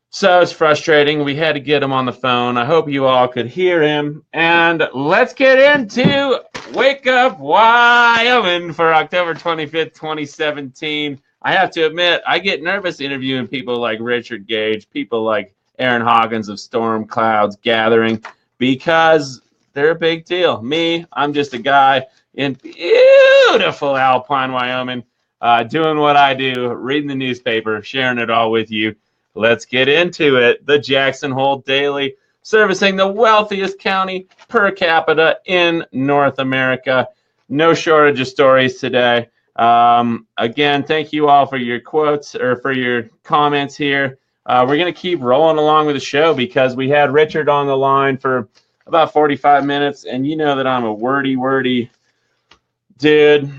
So it's frustrating. We had to get him on the phone. I hope you all could hear him. And let's get into Wake Up Wyoming for October 25th, 2017. I have to admit, I get nervous interviewing people like Richard Gage, people like Aaron Hawkins of Storm Clouds Gathering, because they're a big deal. Me, I'm just a guy in beautiful Alpine, Wyoming, doing what I do, reading the newspaper, sharing it all with you. Let's get into it. The Jackson Hole Daily, servicing the wealthiest county per capita in North America. No shortage of stories today. Again, thank you all for your quotes or for your comments here. We're going to keep rolling along with the show because we had Richard on the line for about 45 minutes, and you know that I'm a wordy dude.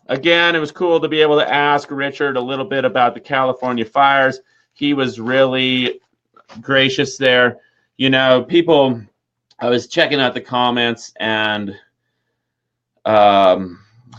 Again, it was cool to be able to ask Richard a little bit about the California fires. He was really gracious there. People, I was checking out the comments and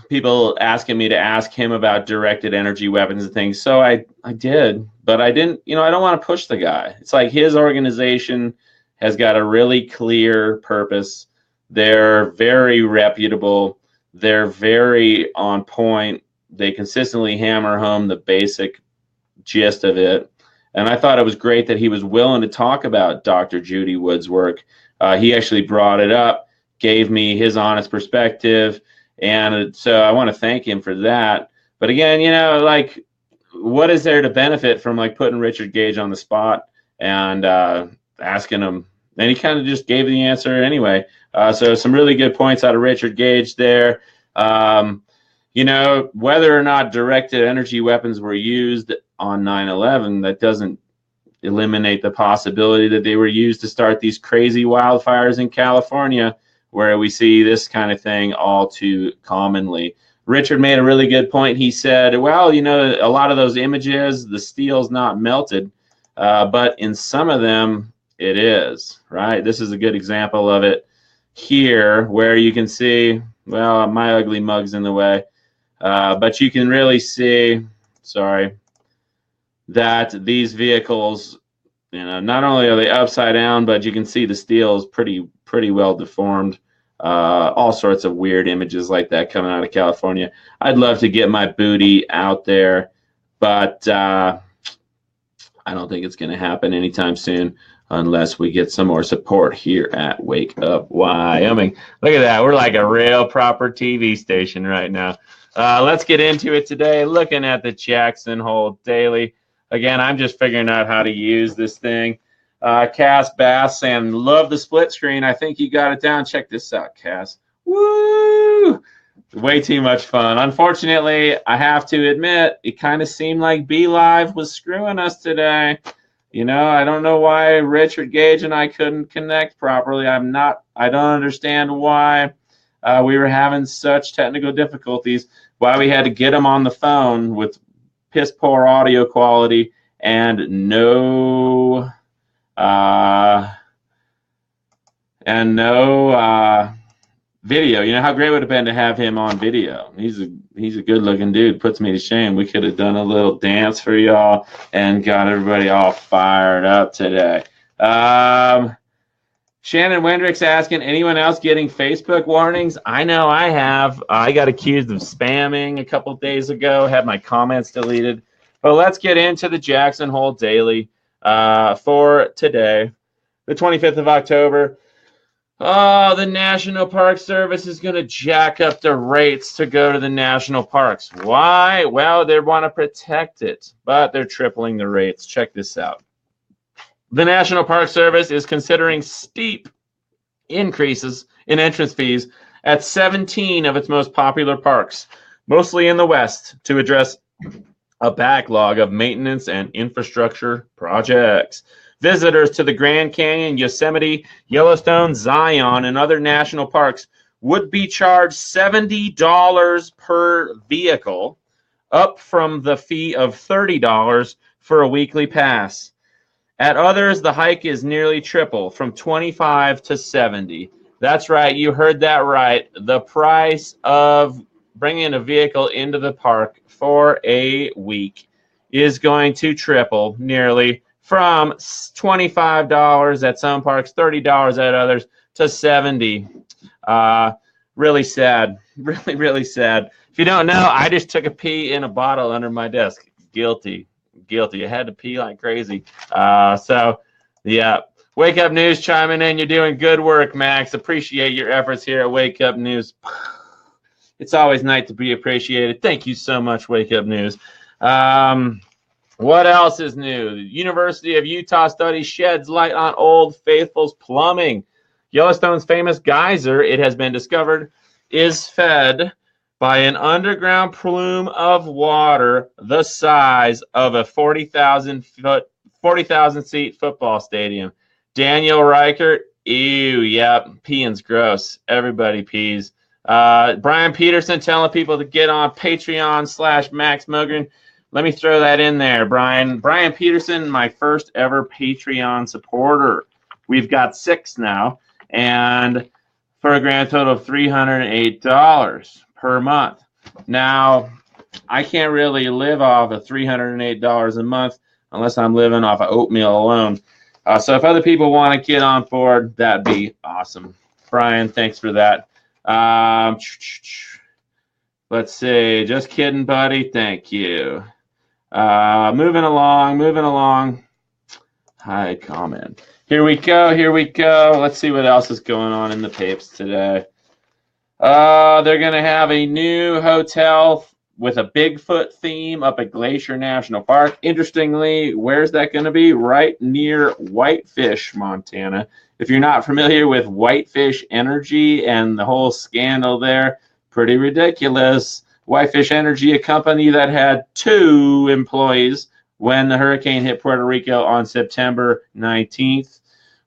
people asking me to ask him about directed energy weapons and things. So I did, but I didn't, I don't want to push the guy. It's like his organization has got a really clear purpose. They're very reputable. They're very on point. They consistently hammer home the basic gist of it. And I thought it was great that he was willing to talk about Dr. Judy Wood's work. He actually brought it up, gave me his honest perspective. And so I want to thank him for that. But again, what is there to benefit from putting Richard Gage on the spot and asking him? And he kind of just gave the answer anyway. So some really good points out of Richard Gage there. Whether or not directed energy weapons were used on 9/11, that doesn't eliminate the possibility that they were used to start these crazy wildfires in California, where we see this kind of thing all too commonly. Richard made a really good point. He said, well, a lot of those images, the steel's not melted, but in some of them, it is, right? This is a good example of it here, where you can see, well, my ugly mug's in the way, but you can really see, that these vehicles, not only are they upside down, but you can see the steel is pretty well deformed. All sorts of weird images like that coming out of California. I'd love to get my booty out there, but I don't think it's going to happen anytime soon unless we get some more support here at Wake Up Wyoming. Look at that. We're like a real proper TV station right now. Let's get into it today, looking at the Jackson Hole Daily. Again, I'm just figuring out how to use this thing. Cass Bass saying, love the split screen. I think you got it down. Check this out, Cass. Woo! Way too much fun. Unfortunately, I have to admit, it kind of seemed like BeLive was screwing us today. I don't know why Richard Gage and I couldn't connect properly. I don't understand why we were having such technical difficulties, why we had to get him on the phone with piss poor audio quality and no video. How great would it have been to have him on video? He's a good looking dude. Puts me to shame. We could have done a little dance for y'all and got everybody all fired up today. Shannon Wendrick's asking, anyone else getting Facebook warnings? I know I have. I got accused of spamming a couple days ago, had my comments deleted. But let's get into the Jackson Hole Daily for today, the 25th of October. Oh, the National Park Service is going to jack up the rates to go to the national parks. Why? Well, they want to protect it, but they're tripling the rates. Check this out. The National Park Service is considering steep increases in entrance fees at 17 of its most popular parks, mostly in the West, to address a backlog of maintenance and infrastructure projects. Visitors to the Grand Canyon, Yosemite, Yellowstone, Zion, and other national parks would be charged $70 per vehicle, up from the fee of $30 for a weekly pass. At others, the hike is nearly triple, from $25 to $70. That's right, you heard that right. The price of bringing a vehicle into the park for a week is going to triple nearly, from $25 at some parks, $30 at others, to $70. Really sad. Really, really sad. If you don't know, I just took a pee in a bottle under my desk. Guilty. I had to pee like crazy. So, yeah. Wake Up News chiming in. You're doing good work, Max. Appreciate your efforts here at Wake Up News. It's always nice to be appreciated. Thank you so much, Wake Up News. What else is new? The University of Utah study sheds light on Old Faithful's plumbing. Yellowstone's famous geyser, it has been discovered, is fed by an underground plume of water the size of a 40,000 seat football stadium. Daniel Reichert, ew, yep, peeing's gross. Everybody pees. Brian Peterson telling people to get on Patreon/Max Mogren. Let me throw that in there, Brian. Brian Peterson, my first ever Patreon supporter. We've got 6 now, and for a grand total of $308 per month. Now, I can't really live off of $308 a month unless I'm living off of oatmeal alone. So if other people want to get on board, that'd be awesome. Brian, thanks for that. Let's see. Just kidding, buddy. Thank you. Moving along. Hi, comment. Here we go. Let's see what else is going on in the papers today. They're going to have a new hotel with a Bigfoot theme up at Glacier National Park. Interestingly, where's that going to be? Right near Whitefish, Montana. If you're not familiar with Whitefish Energy and the whole scandal there, pretty ridiculous. Whitefish Energy, a company that had 2 employees when the hurricane hit Puerto Rico on September 19th,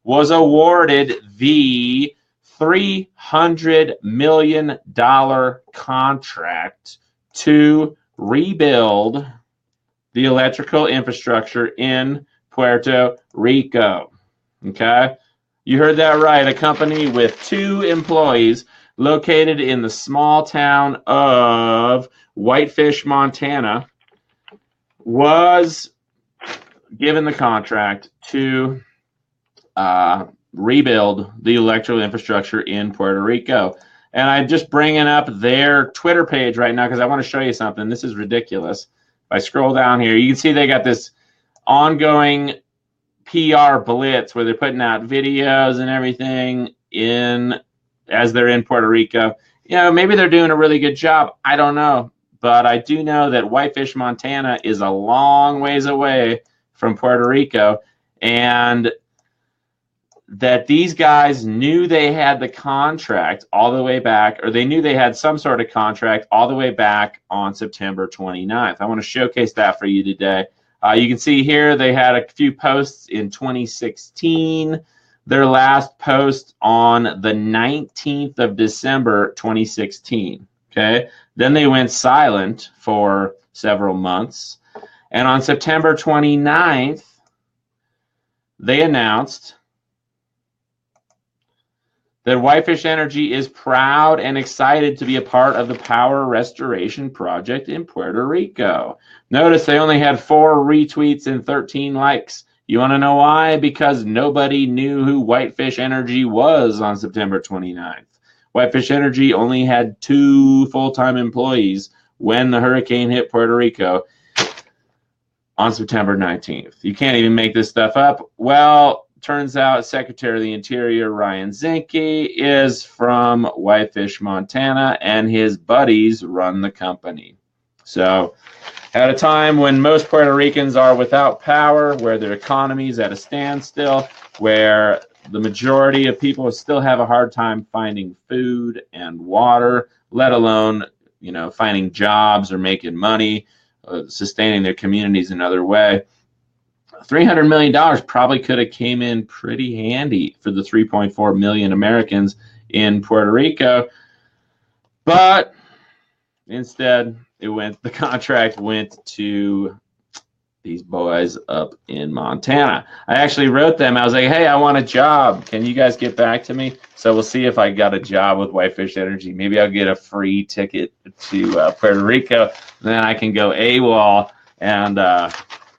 was awarded the $300 million contract to rebuild the electrical infrastructure in Puerto Rico. Okay? You heard that right. A company with 2 employees located in the small town of Whitefish, Montana, was given the contract to rebuild the electrical infrastructure in Puerto Rico. And I'm just bringing up their Twitter page right now because I want to show you something. This is ridiculous. If I scroll down here, you can see they got this ongoing PR blitz where they're putting out videos and everything as they're in Puerto Rico. You know, maybe they're doing a really good job. I don't know. But I do know that Whitefish, Montana is a long ways away from Puerto Rico, and that these guys knew they had the contract all the way back, or they knew they had some sort of contract all the way back on September 29th. I want to showcase that for you today. You can see here they had a few posts in 2016. Their last post on the 19th of December 2016. Okay, then they went silent for several months. And on September 29th, they announced that Whitefish Energy is proud and excited to be a part of the power restoration project in Puerto Rico. Notice they only had 4 retweets and 13 likes. You want to know why? Because nobody knew who Whitefish Energy was on September 29th. Whitefish Energy only had 2 full-time employees when the hurricane hit Puerto Rico on September 19th. You can't even make this stuff up. Well, turns out Secretary of the Interior Ryan Zinke is from Whitefish, Montana, and his buddies run the company. So at a time when most Puerto Ricans are without power, where their economy is at a standstill, where the majority of people still have a hard time finding food and water, let alone, finding jobs or making money, sustaining their communities another way. $300 million probably could have came in pretty handy for the 3.4 million Americans in Puerto Rico. But instead, the contract went to these boys up in Montana. I actually wrote them. I was like, hey, I want a job. Can you guys get back to me? So we'll see if I got a job with Whitefish Energy. Maybe I'll get a free ticket to Puerto Rico. Then I can go AWOL and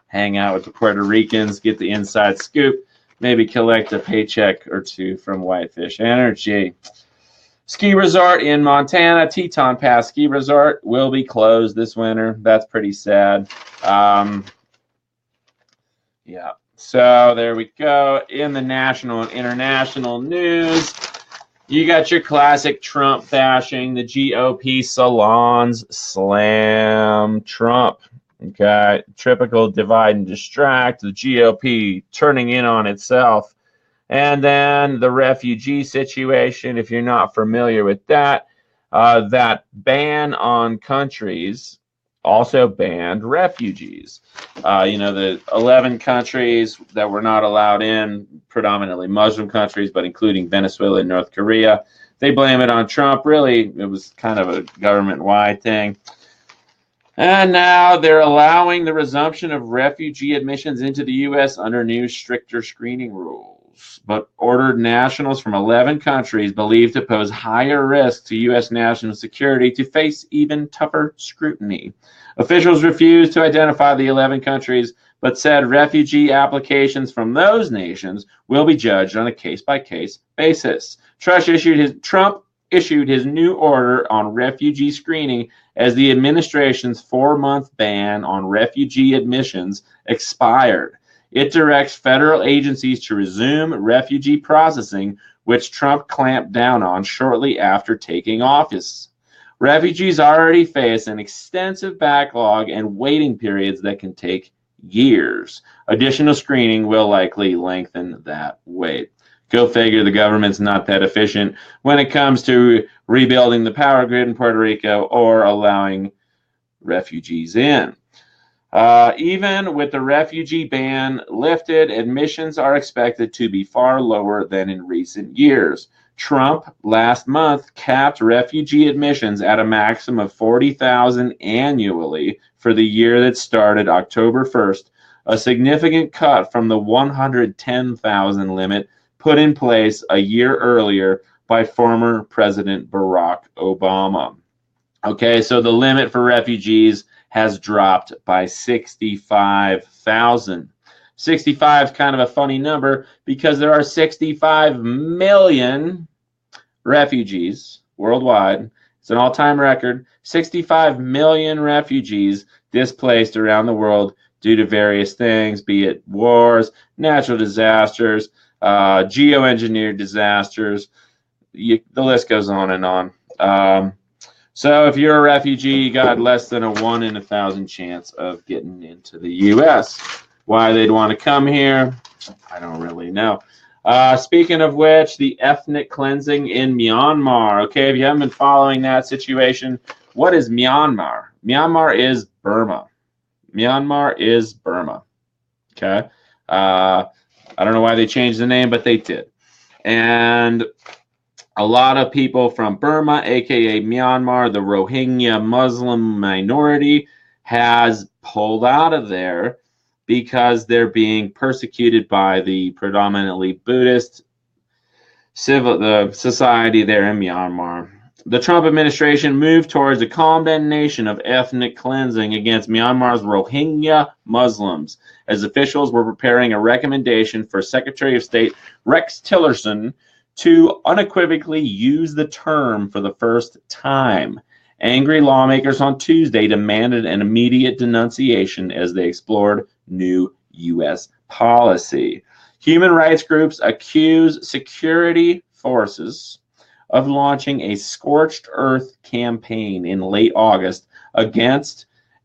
hang out with the Puerto Ricans, get the inside scoop, maybe collect a paycheck or two from Whitefish Energy. Ski resort in Montana, Teton Pass Ski Resort, will be closed this winter. That's pretty sad. Yeah, so there we go. In the national and international news, you got your classic Trump bashing. The GOP salons slam Trump. Okay, typical divide and distract. The GOP turning in on itself. And then the refugee situation, if you're not familiar with that, that ban on countries also banned refugees. The 11 countries that were not allowed in, predominantly Muslim countries, but including Venezuela and North Korea, they blame it on Trump. Really, it was kind of a government-wide thing. And now they're allowing the resumption of refugee admissions into the U.S. under new, stricter screening rules, but ordered nationals from 11 countries believed to pose higher risk to U.S. national security to face even tougher scrutiny. Officials refused to identify the 11 countries, but said refugee applications from those nations will be judged on a case-by-case basis. Trump issued his new order on refugee screening as the administration's 4-month ban on refugee admissions expired. It directs federal agencies to resume refugee processing, which Trump clamped down on shortly after taking office. Refugees already face an extensive backlog and waiting periods that can take years. Additional screening will likely lengthen that wait. Go figure, the government's not that efficient when it comes to rebuilding the power grid in Puerto Rico or allowing refugees in. Even with the refugee ban lifted, admissions are expected to be far lower than in recent years. Trump last month capped refugee admissions at a maximum of 40,000 annually for the year that started October 1st, a significant cut from the 110,000 limit put in place a year earlier by former President Barack Obama. Okay, so the limit for refugees has dropped by 65,000. 65 is kind of a funny number because there are 65 million refugees worldwide. It's an all-time record. 65 million refugees displaced around the world due to various things, be it wars, natural disasters, geoengineered disasters. The list goes on and on. So if you're a refugee, you got less than a 1 in 1,000 chance of getting into the U.S. Why they'd want to come here, I don't really know. Speaking of which, the ethnic cleansing in Myanmar. Okay, if you haven't been following that situation, what is Myanmar? Myanmar is Burma. Myanmar is Burma. Okay. I don't know why they changed the name, but they did. And a lot of people from Burma, aka Myanmar, the Rohingya Muslim minority, has pulled out of there because they're being persecuted by the predominantly Buddhist society there in Myanmar. The Trump administration moved towards a condemnation of ethnic cleansing against Myanmar's Rohingya Muslims, as officials were preparing a recommendation for Secretary of State Rex Tillerson to unequivocally use the term for the first time. Angry lawmakers on Tuesday demanded an immediate denunciation as they explored new U.S. policy. Human rights groups accuse security forces of launching a scorched earth campaign in late August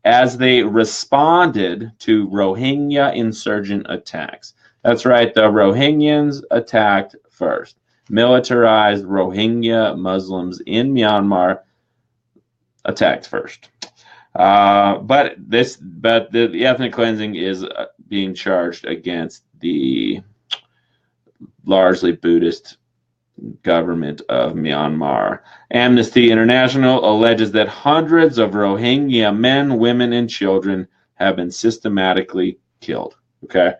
as they responded to Rohingya insurgent attacks. That's right, the Rohingyans attacked first. Militarized Rohingya Muslims in Myanmar attacked first. But the ethnic cleansing is being charged against the largely Buddhist government of Myanmar. Amnesty International alleges that hundreds of Rohingya men, women, and children have been systematically killed. Okay.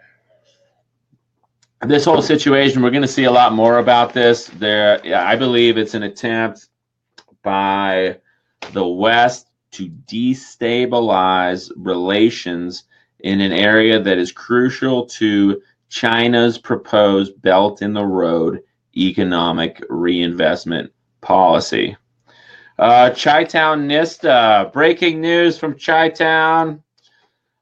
This whole situation, we're going to see a lot more about this. I believe it's an attempt by the West to destabilize relations in an area that is crucial to China's proposed Belt in the Road economic reinvestment policy. Chi-Town Nista, breaking news from Chi-Town.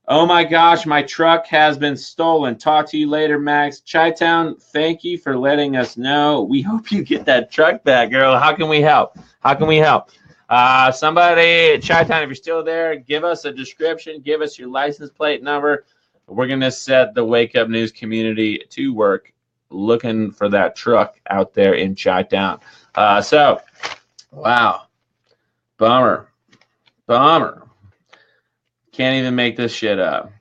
Oh my gosh, my truck has been stolen. Talk to you later, Max. Chi-Town, thank you for letting us know. We hope you get that truck back, girl. How can we help? How can we help? Somebody at Chi-Town, if you're still there, give us a description. Give us your license plate number. We're going to set the Wake Up News community to work looking for that truck out there in Chi-Town. Wow. Bummer. Can't even make this shit up.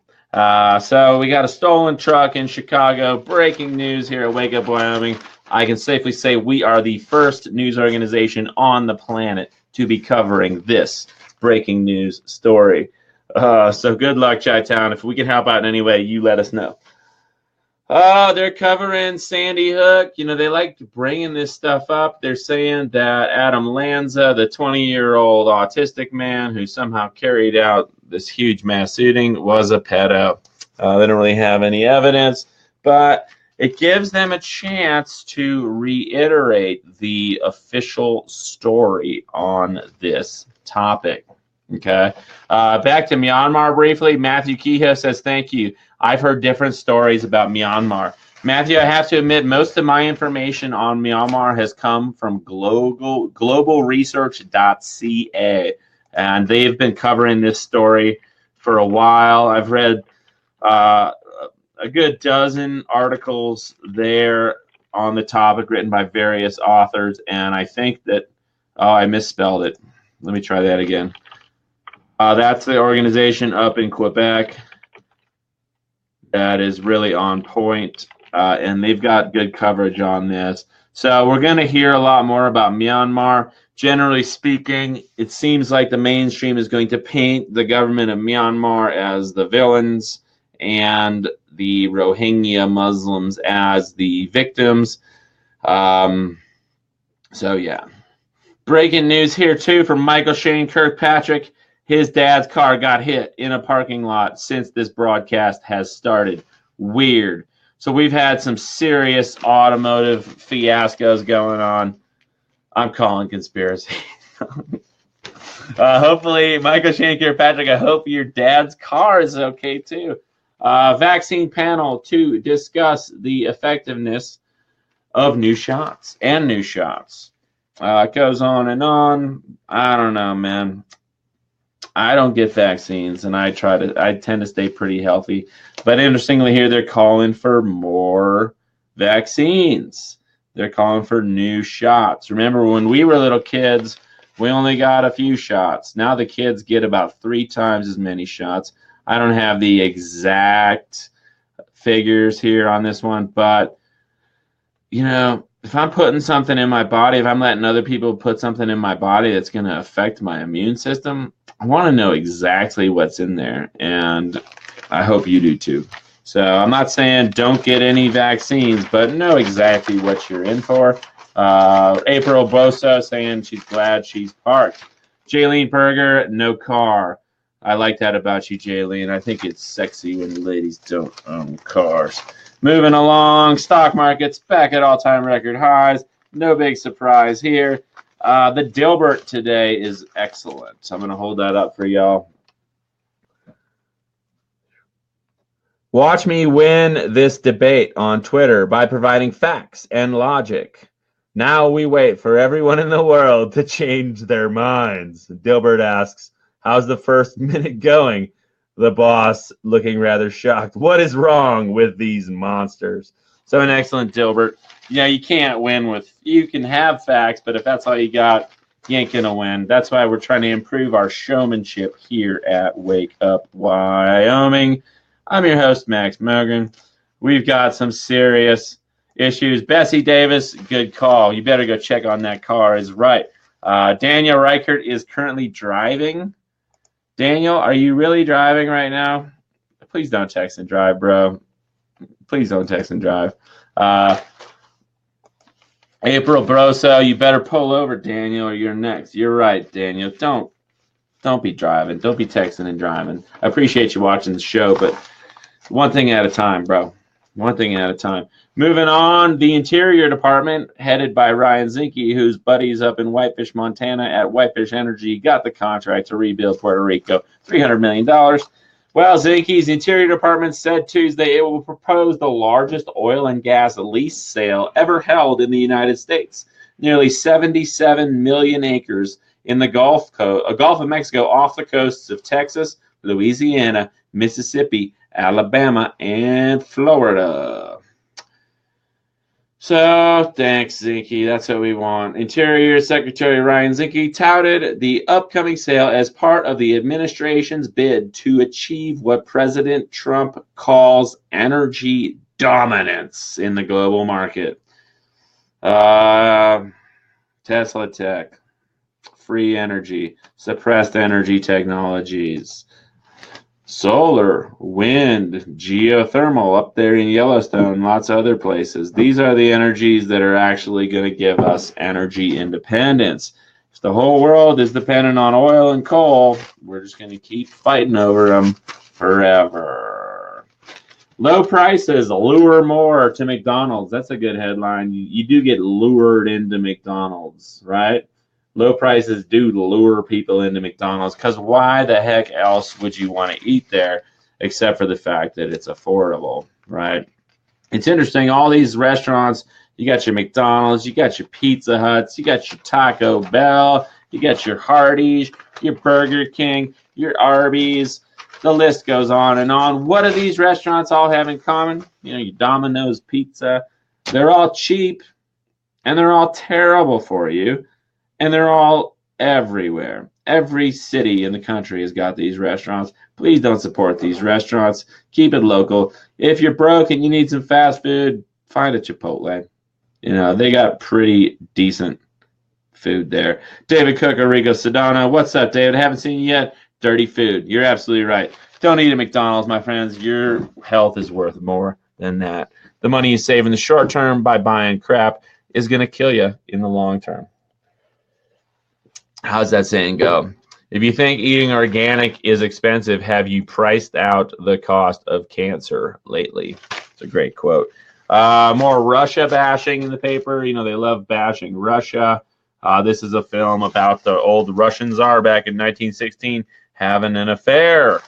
So we got a stolen truck in Chicago. Breaking news here at Wake Up Wyoming. I can safely say we are the first news organization on the planet to be covering this breaking news story. So good luck, Chi-Town. If we can help out in any way, you let us know. They're covering Sandy Hook. You know, they like bringing this stuff up. They're saying that Adam Lanza, the 20-year-old autistic man who somehow carried out this huge mass shooting, was a pedo. They don't really have any evidence, but it gives them a chance to reiterate the official story on this topic. Okay. Back to Myanmar briefly. Matthew Kehoe says, thank you. I've heard different stories about Myanmar. Matthew, I have to admit, most of my information on Myanmar has come from globalresearch.ca, and they've been covering this story for a while. I've read a good dozen articles there on the topic written by various authors, and I think that, I misspelled it. Let me try that again. That's the organization up in Quebec that is really on point, and they've got good coverage on this. So we're going to hear a lot more about Myanmar. Generally speaking, it seems like the mainstream is going to paint the government of Myanmar as the villains and the Rohingya Muslims as the victims. So yeah. Breaking news here too from Michael Shane Kirkpatrick. His dad's car got hit in a parking lot since this broadcast has started. Weird. So we've had some serious automotive fiascos going on. I'm calling conspiracy. Hopefully, Michael Shane Kirkpatrick, I hope your dad's car is okay too. Vaccine panel to discuss the effectiveness of new shots. It goes on and on. I don't know, man. I don't get vaccines, and I tend to stay pretty healthy. But interestingly here, they're calling for more vaccines. They're calling for new shots. Remember, when we were little kids, we only got a few shots. Now the kids get about 3 times as many shots. I don't have the exact figures here on this one, but, you know, if I'm putting something in my body, if I'm letting other people put something in my body that's going to affect my immune system, I want to know exactly what's in there, and I hope you do too. So I'm not saying don't get any vaccines, but know exactly what you're in for. April Bosa saying she's glad she's parked. Jaylene Berger, no car. I like that about you, Jaylene. I think it's sexy when ladies don't own cars. Moving along, stock markets back at all-time record highs. No big surprise here. The Dilbert today is excellent. So I'm going to hold that up for y'all. Watch me win this debate on Twitter by providing facts and logic. Now we wait for everyone in the world to change their minds. Dilbert asks, how's the first minute going? The boss looking rather shocked. What is wrong with these monsters? So an excellent Dilbert. Yeah, you can't win with, you can have facts, but if that's all you got, you ain't going to win. That's why we're trying to improve our showmanship here at Wake Up Wyoming. I'm your host, Max Mogren. We've got some serious issues. Bessie Davis, good call. You better go check on that car. Is right. Daniel Reichert is currently driving. Daniel, are you really driving right now? Please don't text and drive, bro. Please don't text and drive. April Broso, you better pull over, Daniel, or you're next. You're right, Daniel. Don't be driving. Don't be texting and driving. I appreciate you watching the show, but one thing at a time, bro. One thing at a time. Moving on, the Interior Department, headed by Ryan Zinke, whose buddies up in Whitefish, Montana at Whitefish Energy got the contract to rebuild Puerto Rico, $300 million. Well, Zinke's Interior Department said Tuesday it will propose the largest oil and gas lease sale ever held in the United States. Nearly 77 million acres in the Gulf of Mexico off the coasts of Texas, Louisiana, Mississippi, Alabama, and Florida. So, thanks, Zinke. That's what we want. Interior Secretary Ryan Zinke touted the upcoming sale as part of the administration's bid to achieve what President Trump calls energy dominance in the global market. Tesla Tech, free energy, suppressed energy technologies, solar, wind, geothermal up there in Yellowstone, lots of other places. These are the energies that are actually going to give us energy independence. If the whole world is dependent on oil and coal, we're just going to keep fighting over them forever. Low prices lure more to McDonald's. That's a good headline. You do get lured into McDonald's, right? Low prices do lure people into McDonald's because why the heck else would you want to eat there except for the fact that it's affordable, right? It's interesting. All these restaurants, you got your McDonald's, you got your Pizza Huts, you got your Taco Bell, you got your Hardee's, your Burger King, your Arby's. The list goes on and on. What do these restaurants all have in common? You know, your Domino's Pizza. They're all cheap and they're all terrible for you. And they're all everywhere. Every city in the country has got these restaurants. Please don't support these restaurants. Keep it local. If you're broke and you need some fast food, find a Chipotle. You know, they got pretty decent food there. David Cook, Arrigo Sedano. What's up, David? Haven't seen you yet. Dirty food. You're absolutely right. Don't eat at McDonald's, my friends. Your health is worth more than that. The money you save in the short term by buying crap is going to kill you in the long term. How's that saying go? If you think eating organic is expensive, have you priced out the cost of cancer lately? It's a great quote. More Russia bashing in the paper. You know, they love bashing Russia. This is a film about the old Russian Tsar back in 1916 having an affair.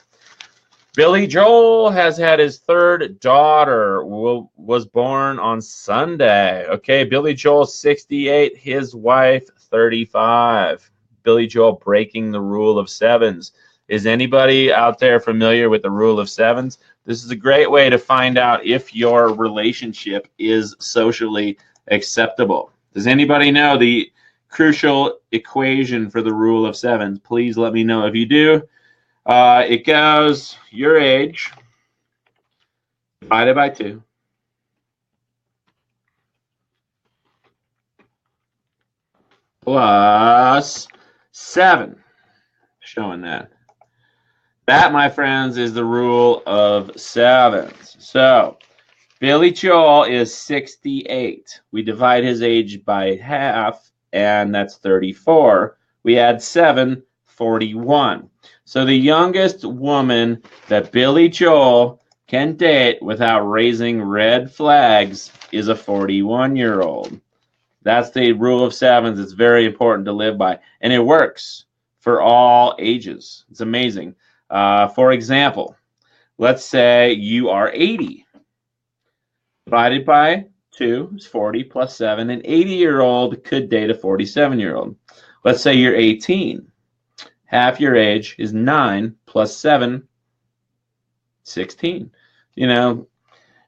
Billy Joel has had his third daughter, was born on Sunday. Okay, Billy Joel, 68, his wife, 35. Billy Joel breaking the rule of sevens. Is anybody out there familiar with the rule of sevens? This is a great way to find out if your relationship is socially acceptable. Does anybody know the crucial equation for the rule of sevens? Please let me know if you do. It goes your age divided by 2 plus 7, showing that. That, my friends, is the rule of sevens. So, Billy Joel is 68. We divide his age by half, and that's 34. We add 7, 41. So the youngest woman that Billy Joel can date without raising red flags is a 41-year-old. That's the rule of sevens. It's very important to live by. And it works for all ages. It's amazing. For example, let's say you are 80. Divided by 2 is 40 plus 7. An 80-year-old could date a 47-year-old. Let's say you're 18. Half your age is 9 plus 7, 16. You know,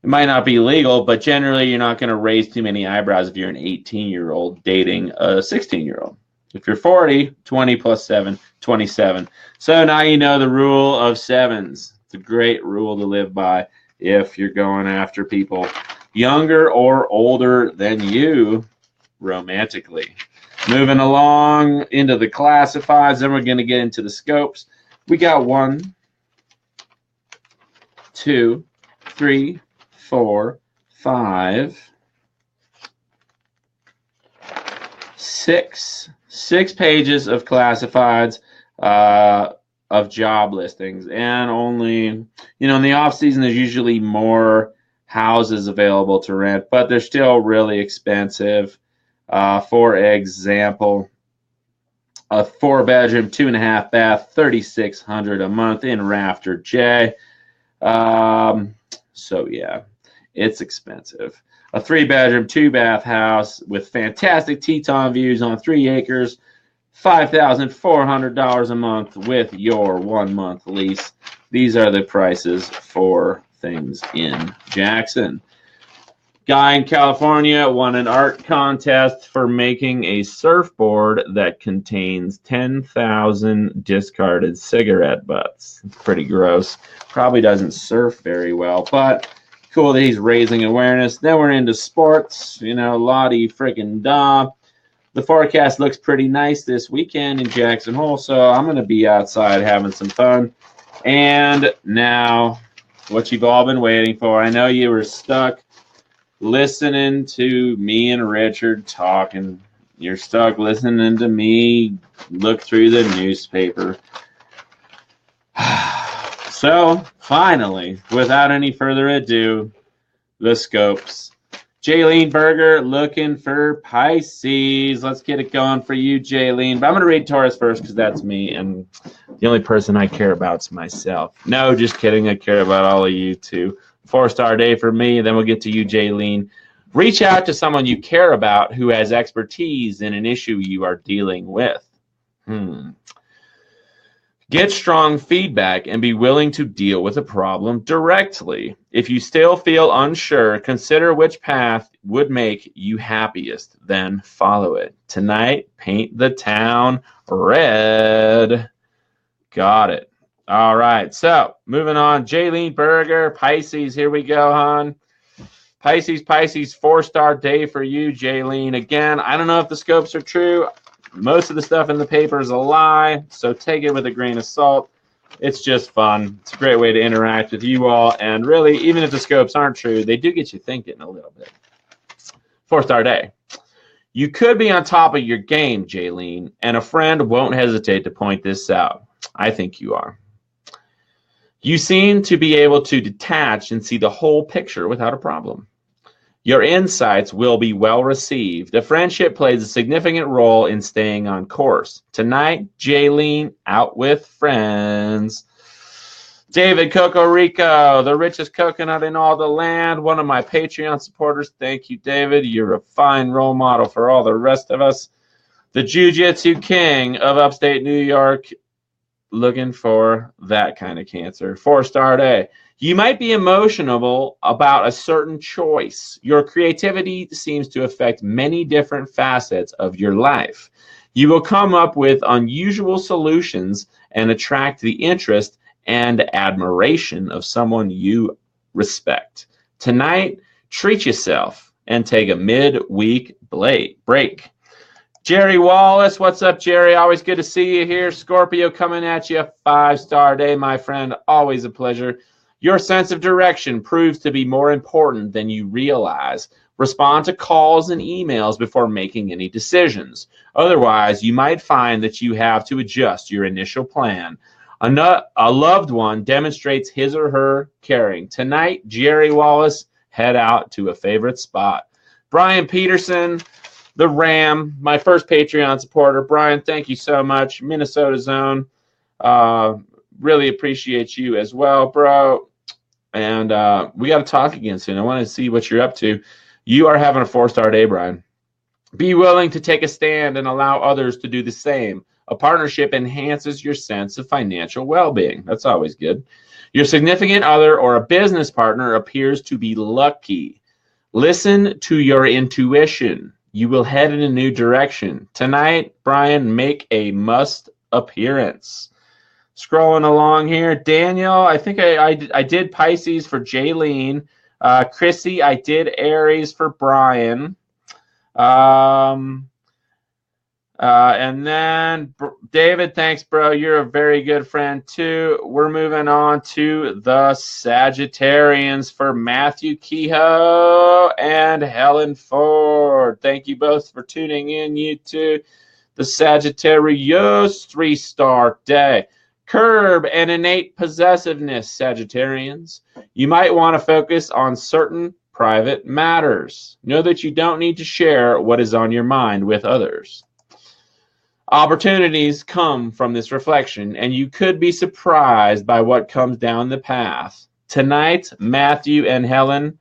it might not be legal, but generally you're not going to raise too many eyebrows if you're an 18-year-old dating a 16-year-old. If you're 40, 20 plus 7, 27. So now you know the rule of sevens. It's a great rule to live by if you're going after people younger or older than you romantically. Moving along into the classifieds, then we're going to get into the scopes. We got 1, 2, 3, 4, 5, 6 pages of classifieds of job listings, and only, in the off season there's usually more houses available to rent, but they're still really expensive. For example, a 4-bedroom, 2.5 bath, $3,600 a month in Rafter J. So yeah, it's expensive. A 3-bedroom, 2-bath house with fantastic Teton views on 3 acres, $5,400 a month with your 1-month lease. These are the prices for things in Jackson. Guy in California won an art contest for making a surfboard that contains 10,000 discarded cigarette butts. Pretty gross. Probably doesn't surf very well, but cool that he's raising awareness. Then we're into sports. Lottie freaking da. The forecast looks pretty nice this weekend in Jackson Hole, so I'm going to be outside having some fun. And now, what you've all been waiting for. I know you were stuck listening to me and Richard talking. You're stuck listening to me look through the newspaper. So, finally, without any further ado, the scopes. Jaylene Berger looking for Pisces. Let's get it going for you, Jaylene. But I'm going to read Taurus first because that's me, and the only person I care about is myself. No, just kidding. I care about all of you, too. 4-star day for me, then we'll get to you, Jaylene. Reach out to someone you care about who has expertise in an issue you are dealing with. Get strong feedback and be willing to deal with a problem directly. If you still feel unsure, consider which path would make you happiest, then follow it. Tonight, paint the town red. Got it. All right, so moving on. Jaylene Berger, Pisces, here we go, hon. Pisces, 4-star day for you, Jaylene. Again, I don't know if the scopes are true. Most of the stuff in the paper is a lie, so take it with a grain of salt. It's just fun. It's a great way to interact with you all, and really, even if the scopes aren't true, they do get you thinking a little bit. 4-star day. You could be on top of your game, Jaylene, and a friend won't hesitate to point this out. I think you are. You seem to be able to detach and see the whole picture without a problem. Your insights will be well received. A friendship plays a significant role in staying on course. Tonight, Jaylene, out with friends. David Cocorico, the richest coconut in all the land, one of my Patreon supporters. Thank you, David. You're a fine role model for all the rest of us. The Jiu-Jitsu King of upstate New York, looking for that kind of cancer. 4-star day. You might be emotional about a certain choice. Your creativity seems to affect many different facets of your life. You will come up with unusual solutions and attract the interest and admiration of someone you respect. Tonight, treat yourself and take a mid-week break. Jerry Wallace, what's up, Jerry? Always good to see you here. Scorpio coming at you. 5-star day, my friend. Always a pleasure. Your sense of direction proves to be more important than you realize. Respond to calls and emails before making any decisions. Otherwise, you might find that you have to adjust your initial plan. A loved one demonstrates his or her caring. Tonight, Jerry Wallace, head out to a favorite spot. Brian Peterson, the Ram, my first Patreon supporter. Brian, thank you so much. Minnesota Zone. Really appreciate you as well, bro. And we got to talk again soon. I want to see what you're up to. You are having a 4-star day, Brian. Be willing to take a stand and allow others to do the same. A partnership enhances your sense of financial well-being. That's always good. Your significant other or a business partner appears to be lucky. Listen to your intuition. You will head in a new direction. Tonight, Brian, make a must appearance. Scrolling along here, Daniel, I think I did Pisces for Jaylene. Chrissy, I did Aries for Brian. And then David, thanks, bro. You're a very good friend, too. We're moving on to the Sagittarians for Matthew Kehoe and Helen Ford. Thank you both for tuning in, you two. The Sagittarius 3-star day. Curb and innate possessiveness, Sagittarians. You might want to focus on certain private matters. Know that you don't need to share what is on your mind with others. Opportunities come from this reflection, and you could be surprised by what comes down the path. Tonight, Matthew and Helen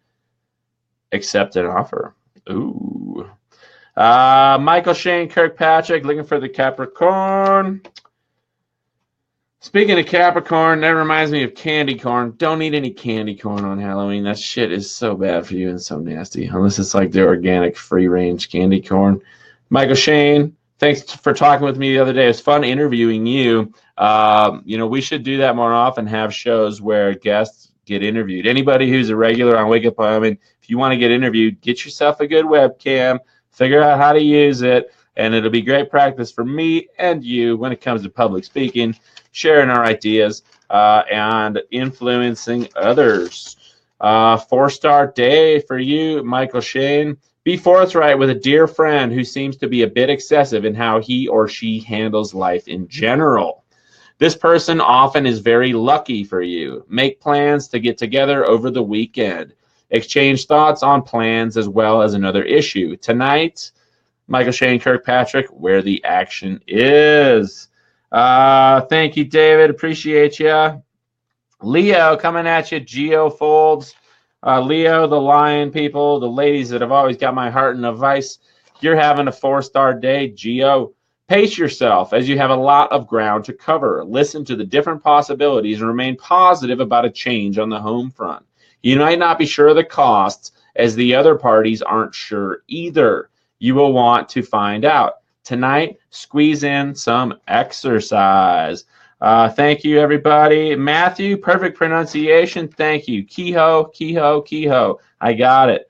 accept an offer. Ooh. Michael Shane Kirkpatrick looking for the Capricorn. Speaking of Capricorn, that reminds me of candy corn. Don't eat any candy corn on Halloween. That shit is so bad for you and so nasty, unless it's like the organic free-range candy corn. Michael Shane, thanks for talking with me the other day. It was fun interviewing you. We should do that more often, have shows where guests get interviewed. Anybody who's a regular on Wake Up Wyoming, if you want to get interviewed, get yourself a good webcam, figure out how to use it, and it'll be great practice for me and you when it comes to public speaking, sharing our ideas, and influencing others. 4-star day for you, Michael Shane. Be forthright with a dear friend who seems to be a bit excessive in how he or she handles life in general. This person often is very lucky for you. Make plans to get together over the weekend. Exchange thoughts on plans as well as another issue. Tonight, Michael Shane Kirkpatrick, where the action is. Thank you, David. Appreciate you. Leo, coming at you. Geo Folds. Leo, the lion people, the ladies that have always got my heart in a vice. You're having a 4-star day, Geo. Pace yourself as you have a lot of ground to cover. Listen to the different possibilities and remain positive about a change on the home front. You might not be sure of the costs, as the other parties aren't sure either. You will want to find out. Tonight, squeeze in some exercise. Thank you, everybody. Matthew, perfect pronunciation. Thank you. Kehoe, Kehoe, Kehoe. I got it.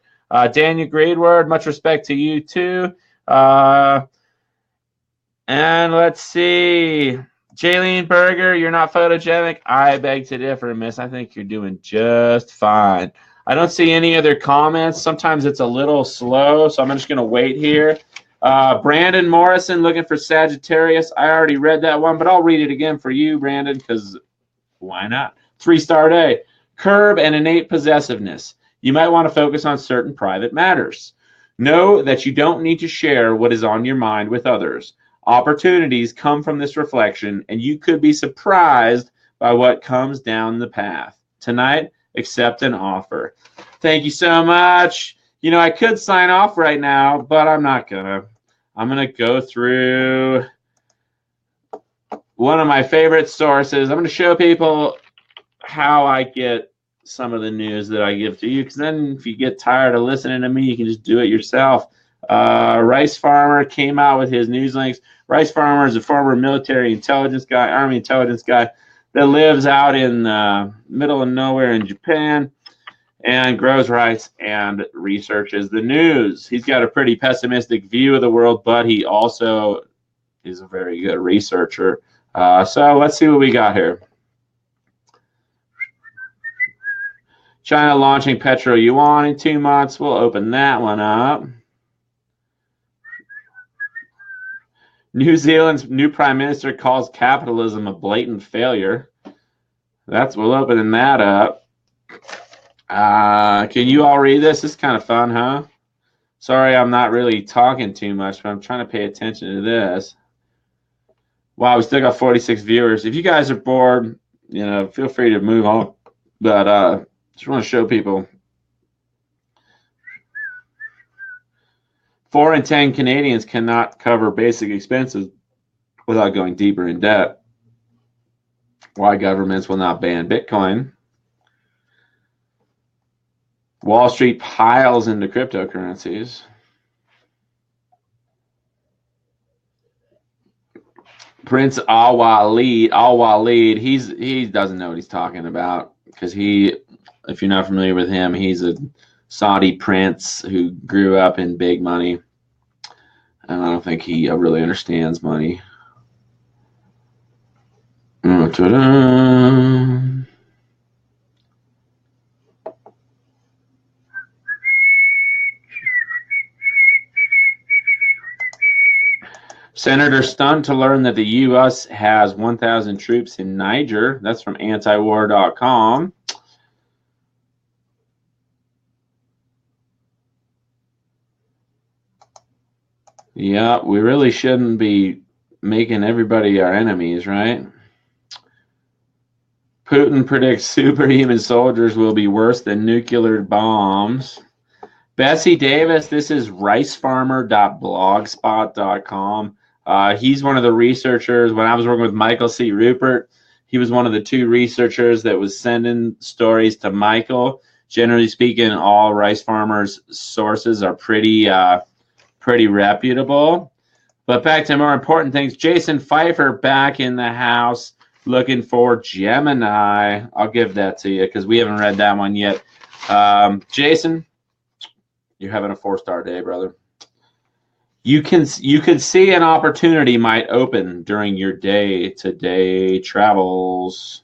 Daniel Gradeward, much respect to you, too. And let's see. Jaylene Berger, you're not photogenic. I beg to differ, miss. I think you're doing just fine. I don't see any other comments. Sometimes it's a little slow, so I'm just going to wait here. Brandon Morrison looking for Sagittarius. I already read that one, but I'll read it again for you, Brandon, because why not? 3-star day. Curb and innate possessiveness. You might want to focus on certain private matters. Know that you don't need to share what is on your mind with others. Opportunities come from this reflection, and you could be surprised by what comes down the path. Tonight, accept an offer. Thank you so much. I could sign off right now, but I'm not gonna. I'm gonna go through one of my favorite sources. I'm gonna show people how I get some of the news that I give to you, because then if you get tired of listening to me, you can just do it yourself. Rice Farmer came out with his news links. Rice Farmer is a former military intelligence guy, Army intelligence guy that lives out in the middle of nowhere in Japan and grows rice and researches the news. He's got a pretty pessimistic view of the world, but he also is a very good researcher. So let's see what we got here. China launching petro yuan in 2 months. We'll open that one up. New Zealand's new prime minister calls capitalism a blatant failure. We'll open that up. Can you all read this? It's kind of fun, huh? Sorry, I'm not really talking too much, but I'm trying to pay attention to this. Wow, we still got 46 viewers. If you guys are bored, feel free to move on. But just want to show people. 4 in 10 Canadians cannot cover basic expenses without going deeper in debt. Why governments will not ban Bitcoin. Wall Street piles into cryptocurrencies. Prince Al Walid, he doesn't know what he's talking about, because he If you're not familiar with him, he's a Saudi prince who grew up in big money. And I don't think he really understands money. Ta-da. Senator stunned to learn that the U.S. has 1,000 troops in Niger. That's from antiwar.com. Yeah, we really shouldn't be making everybody our enemies, right? Putin predicts superhuman soldiers will be worse than nuclear bombs. Bessie Davis, this is ricefarmer.blogspot.com. He's one of the researchers. When I was working with Michael C. Rupert, he was one of the 2 researchers that was sending stories to Michael. Generally speaking, all rice farmers' sources are pretty reputable. But back to more important things. Jason Pfeiffer back in the house looking for Gemini. I'll give that to you because we haven't read that one yet. Jason, you're having a 4-star day, brother. You could see an opportunity might open during your day-to-day travels.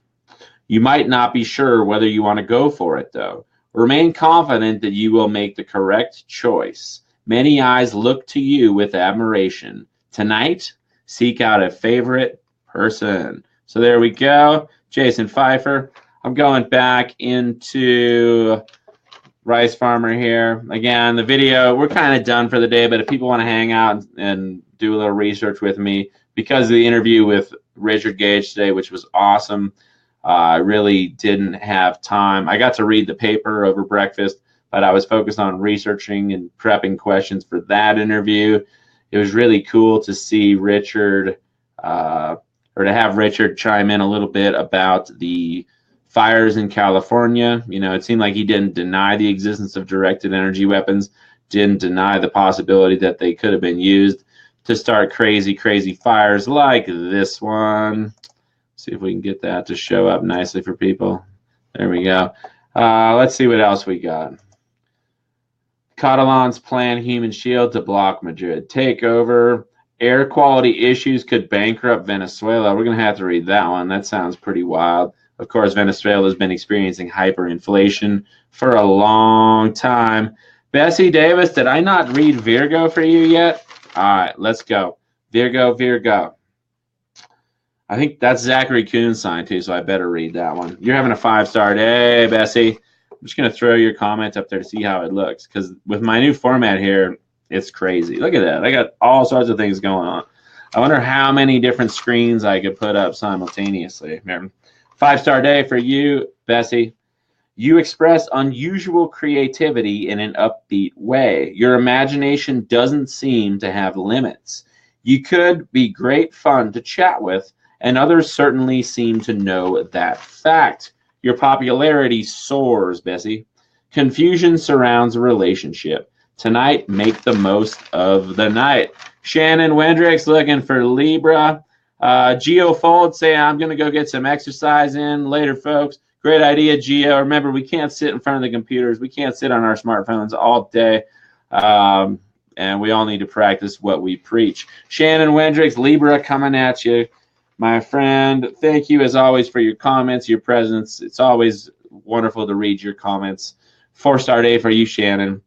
You might not be sure whether you want to go for it, though. Remain confident that you will make the correct choice. Many eyes look to you with admiration. Tonight, seek out a favorite person. So there we go. Jason Pfeiffer. I'm going back into Rice Farmer here. Again, the video, we're kind of done for the day, but if people want to hang out and do a little research with me, because of the interview with Richard Gage today, which was awesome, I really didn't have time. I got to read the paper over breakfast, but I was focused on researching and prepping questions for that interview. It was really cool to see Richard, or to have Richard chime in a little bit about the fires in California. You know, it seemed like he didn't deny the existence of directed energy weapons, didn't deny the possibility that they could have been used to start crazy, crazy fires like this one. See if we can get that to show up nicely for people. There we go. Let's see what else we got. Catalan's plan human shield to block Madrid takeover. Air quality issues could bankrupt Venezuela. We're going to have to read that one. That sounds pretty wild. Of course, Venezuela has been experiencing hyperinflation for a long time. Bessie Davis, did I not read Virgo for you yet? All right, let's go. Virgo. I think that's Zachary Kuhn's sign too, so I better read that one. You're having a 5-star day, Bessie. I'm just going to throw your comment up there to see how it looks, because with my new format here, it's crazy. Look at that. I got all sorts of things going on. I wonder how many different screens I could put up simultaneously. 5-star day for you, Bessie. You express unusual creativity in an upbeat way. Your imagination doesn't seem to have limits. You could be great fun to chat with, and others certainly seem to know that fact. Your popularity soars, Bessie. Confusion surrounds a relationship. Tonight, make the most of the night. Shannon Wendricks looking for Libra. Geo Fold say, I'm going to go get some exercise in later, folks. Great idea, Geo. Remember, we can't sit in front of the computers. We can't sit on our smartphones all day. And we all need to practice what we preach. Shannon Wendricks, Libra coming at you. My friend, thank you as always for your comments, your presence. It's always wonderful to read your comments. 4-star day for you, Shannon.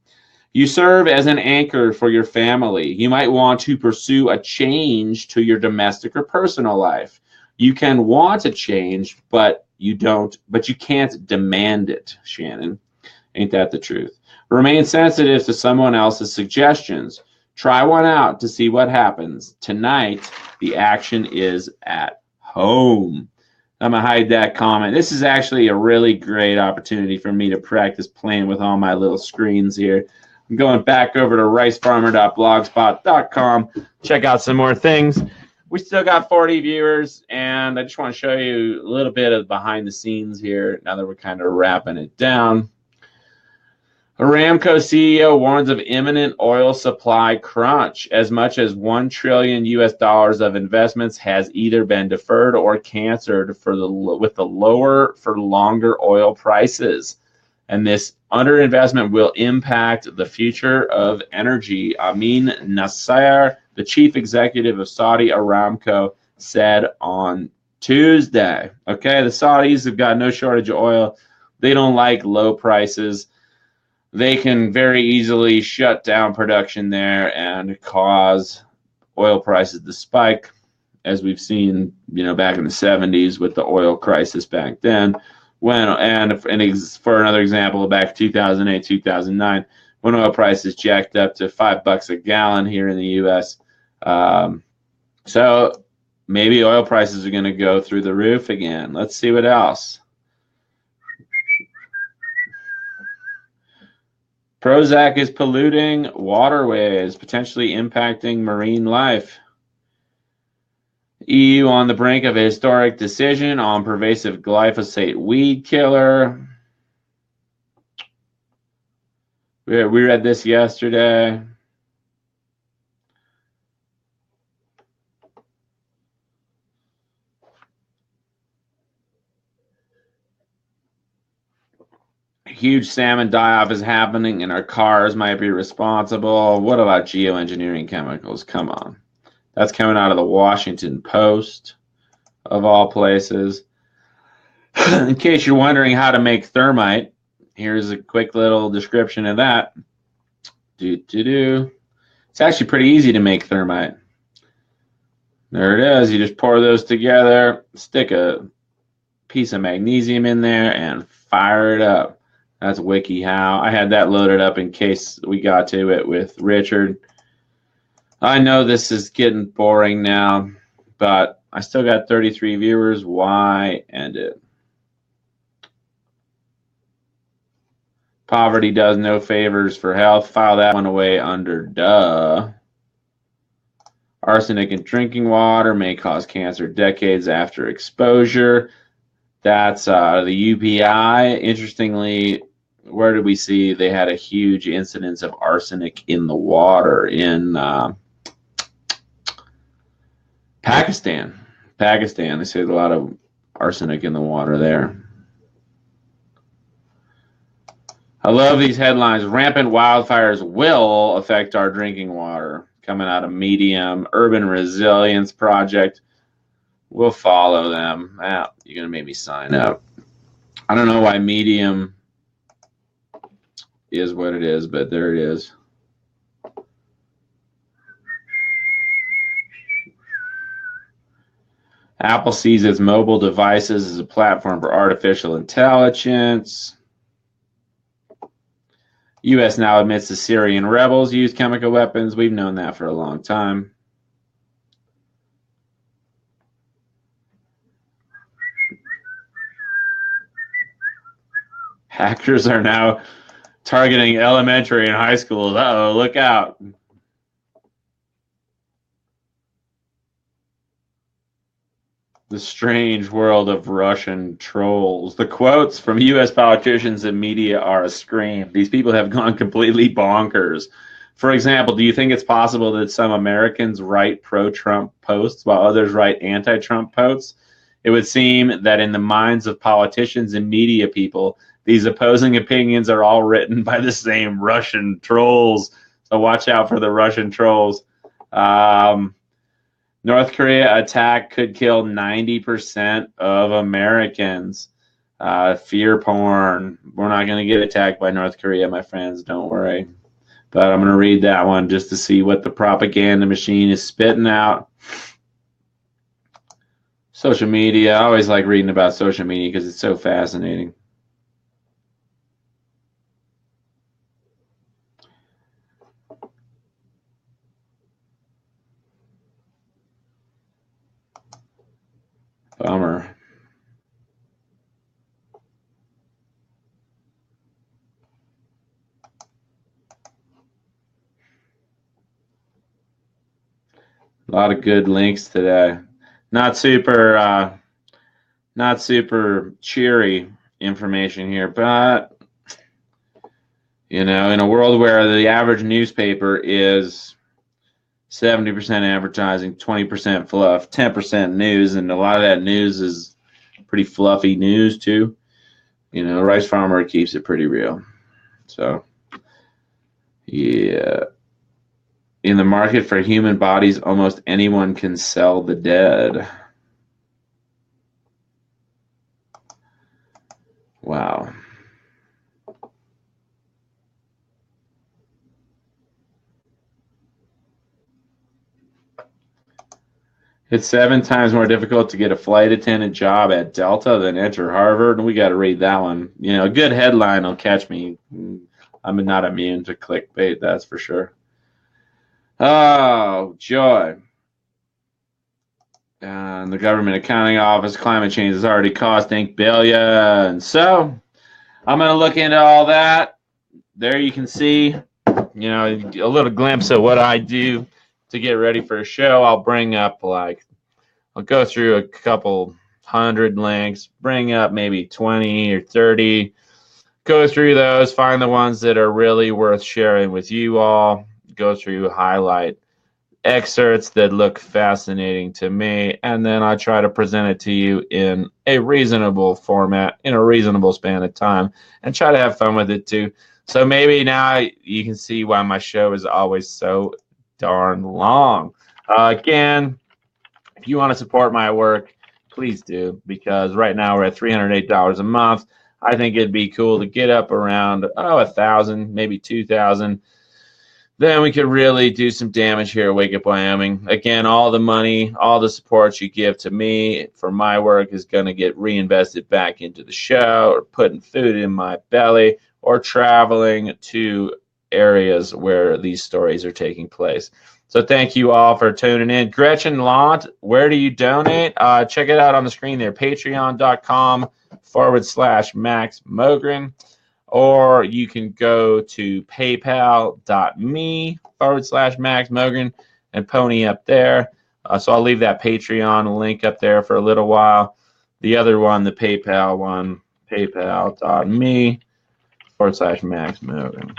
You serve as an anchor for your family. You might want to pursue a change to your domestic or personal life. You can want a change, but you can't demand it, Shannon. Ain't that the truth? Remain sensitive to someone else's suggestions. Try one out to see what happens. Tonight, the action is at home. I'm going to hide that comment. This is actually a really great opportunity for me to practice playing with all my little screens here. I'm going back over to ricefarmer.blogspot.com. Check out some more things. We still got 40 viewers, and I just want to show you a little bit of behind the scenes here now that we're kind of wrapping it down. Aramco CEO warns of imminent oil supply crunch. As much as $1 trillion of investments has either been deferred or canceled with the lower for longer oil prices. And this underinvestment will impact the future of energy. Amin Nasser, the chief executive of Saudi Aramco, said on Tuesday. Okay, the Saudis have got no shortage of oil. They don't like low prices. They can very easily shut down production there and cause oil prices to spike, as we've seen, back in the 70s with the oil crisis back then. For another example, back 2008, 2009, when oil prices jacked up to $5 a gallon here in the U.S. So maybe oil prices are going to go through the roof again. Let's see what else. Prozac is polluting waterways, potentially impacting marine life. EU on the brink of a historic decision on pervasive glyphosate weed killer. We read this yesterday. Huge salmon die-off is happening, and our cars might be responsible. What about geoengineering chemicals? Come on. That's coming out of the Washington Post, of all places. In case you're wondering how to make thermite, here's a quick little description of that. It's actually pretty easy to make thermite. There it is. You just pour those together, stick a piece of magnesium in there, and fire it up. That's WikiHow. I had that loaded up in case we got to it with Richard. I know this is getting boring now, but I still got 33 viewers. Why end it? Poverty does no favors for health. File that one away under duh. Arsenic in drinking water may cause cancer decades after exposure. That's the UPI. Interestingly, where did we see they had a huge incidence of arsenic in the water? In Pakistan. They say a lot of arsenic in the water there. I love these headlines. Rampant wildfires will affect our drinking water. Coming out of Medium, Urban Resilience Project. We'll follow them. You're going to make me sign up. I don't know why Medium is what it is, but there it is. Apple sees its mobile devices as a platform for artificial intelligence. U.S. now admits the Syrian rebels used chemical weapons. We've known that for a long time. Hackers are now targeting elementary and high schools. Uh-oh, look out. The strange world of Russian trolls. The quotes from U.S. politicians and media are a scream. These people have gone completely bonkers. For example, do you think it's possible that some Americans write pro-Trump posts while others write anti-Trump posts? It would seem that in the minds of politicians and media people, these opposing opinions are all written by the same Russian trolls. So watch out for the Russian trolls. North Korea attack could kill 90% of Americans. Fear porn. We're not going to get attacked by North Korea, my friends. Don't worry. But I'm going to read that one just to see what the propaganda machine is spitting out. Social media. I always like reading about social media because it's so fascinating. Bummer. A lot of good links today. Not super cheery information here, but in a world where the average newspaper is 70% advertising, 20% fluff, 10% news, and a lot of that news is pretty fluffy news too. You know, rice farmer keeps it pretty real. So, yeah. In the market for human bodies, almost anyone can sell the dead. Wow. It's 7 times more difficult to get a flight attendant job at Delta than enter Harvard. And we got to read that one. You know, a good headline will catch me. I'm not immune to clickbait, that's for sure. Oh, joy. And the government accounting office, climate change is already costing billions. So I'm going to look into all that. There you can see, you know, a little glimpse of what I do to get ready for a show. I'll bring up I'll go through a couple hundred links, bring up maybe 20 or 30, go through those, find the ones that are really worth sharing with you all, go through, highlight excerpts that look fascinating to me, and then I try to present it to you in a reasonable format, in a reasonable span of time, and try to have fun with it too. So maybe now you can see why my show is always so darn long. Again, if you want to support my work, please do, because right now we're at $308 a month. I think it'd be cool to get up around 1,000, maybe 2,000. Then we could really do some damage here at Wake Up Wyoming. Again, all the money, all the support you give to me for my work is going to get reinvested back into the show, or putting food in my belly, or traveling to areas where these stories are taking place. So thank you all for tuning in. Gretchen Lant, where do you donate? Check it out on the screen there, patreon.com/Max Mogren. Or you can go to paypal.me/Max Mogren and pony up there. So I'll leave that Patreon link up there for a little while. The other one, the PayPal one, paypal.me/Max Mogren.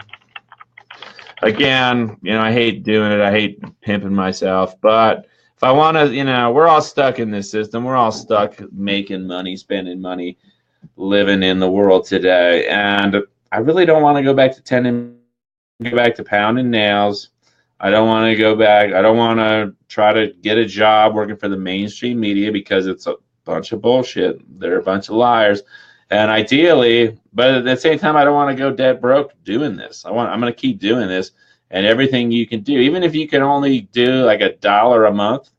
Again, you know, I hate doing it. I hate pimping myself. But if I want to, you know, we're all stuck in this system. We're all stuck making money, spending money, living in the world today. And I really don't want to go back to go back to pounding nails. I don't want to go back. I don't want to try to get a job working for the mainstream media, because it's a bunch of bullshit. They're a bunch of liars. And ideally, but at the same time, I don't want to go dead broke doing this. I'm going to keep doing this, and everything you can do, even if you can only do like $1 a month.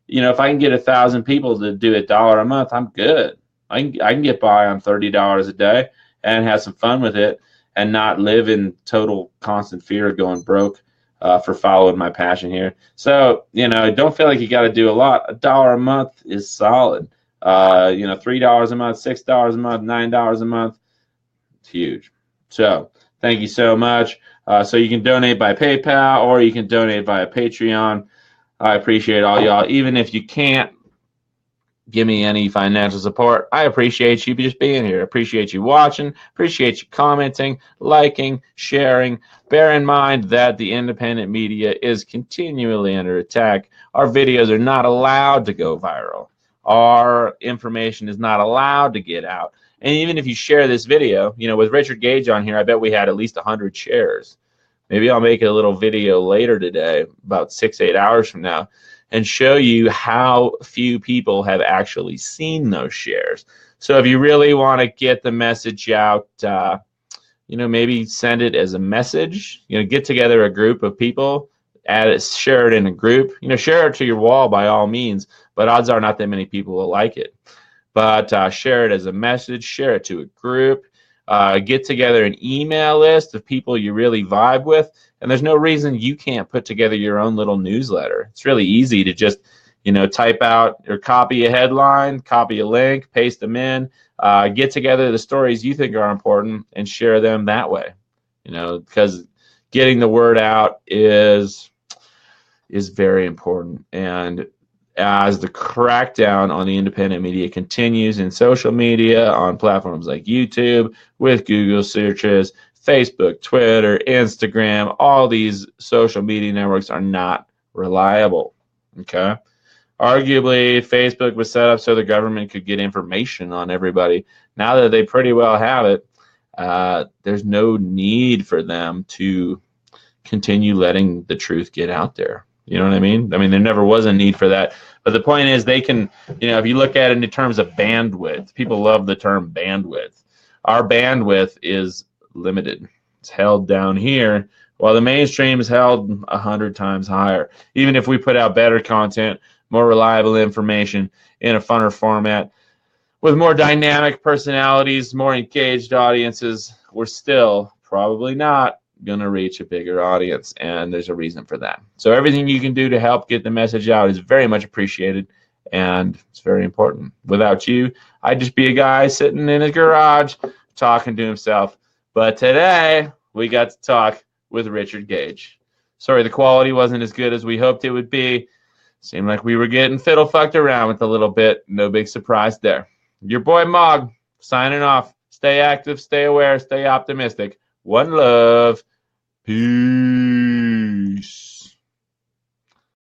You know, if I can get 1,000 people to do $1 a month, I'm good. I can get by on $30 a day and have some fun with it, and not live in total constant fear of going broke for following my passion here. So, you know, don't feel like you got to do a lot. $1 a month is solid. You know, $3 a month, $6 a month, $9 a month. It's huge. So thank you so much. So you can donate by PayPal, or you can donate via Patreon. I appreciate all y'all. Even if you can't give me any financial support, I appreciate you just being here. Appreciate you watching. Appreciate you commenting, liking, sharing. Bear in mind that the independent media is continually under attack. Our videos are not allowed to go viral. Our information is not allowed to get out. And even if you share this video, you know, with Richard Gage on here, I bet we had at least 100 shares. Maybe I'll make a little video later today, about 6-8 hours from now, and show you how few people have actually seen those shares. So if you really want to get the message out, you know, maybe send it as a message. You know, get together a group of people, add it, share it in a group. You know, share it to your wall by all means, but odds are not that many people will like it. But share it as a message, share it to a group, get together an email list of people you really vibe with, and there's no reason you can't put together your own little newsletter. It's really easy to just, you know, type out or copy a headline, copy a link, paste them in, get together the stories you think are important and share them that way. You know, because getting the word out is very important. And as the crackdown on the independent media continues in social media, on platforms like YouTube, with Google searches, Facebook, Twitter, Instagram, all these social media networks are not reliable. Okay. arguably Facebook was set up so the government could get information on everybody. Now that they pretty well have it, there's no need for them to continue letting the truth get out there. You know what I mean? I mean, there never was a need for that. But the point is, they can, if you look at it in terms of bandwidth, people love the term bandwidth. Our bandwidth is limited. It's held down here, while the mainstream is held 100 times higher. Even if we put out better content, more reliable information in a funner format, with more dynamic personalities, more engaged audiences, we're still probably not going to reach a bigger audience, and there's a reason for that. So everything you can do to help get the message out is very much appreciated, and it's very important. Without you, I'd just be a guy sitting in his garage talking to himself. But today, we got to talk with Richard Gage. Sorry, the quality wasn't as good as we hoped it would be. Seemed like we were getting fiddle fucked around with a little bit. No big surprise there. Your boy Mog, signing off. Stay active, stay aware, stay optimistic. One love. Peace.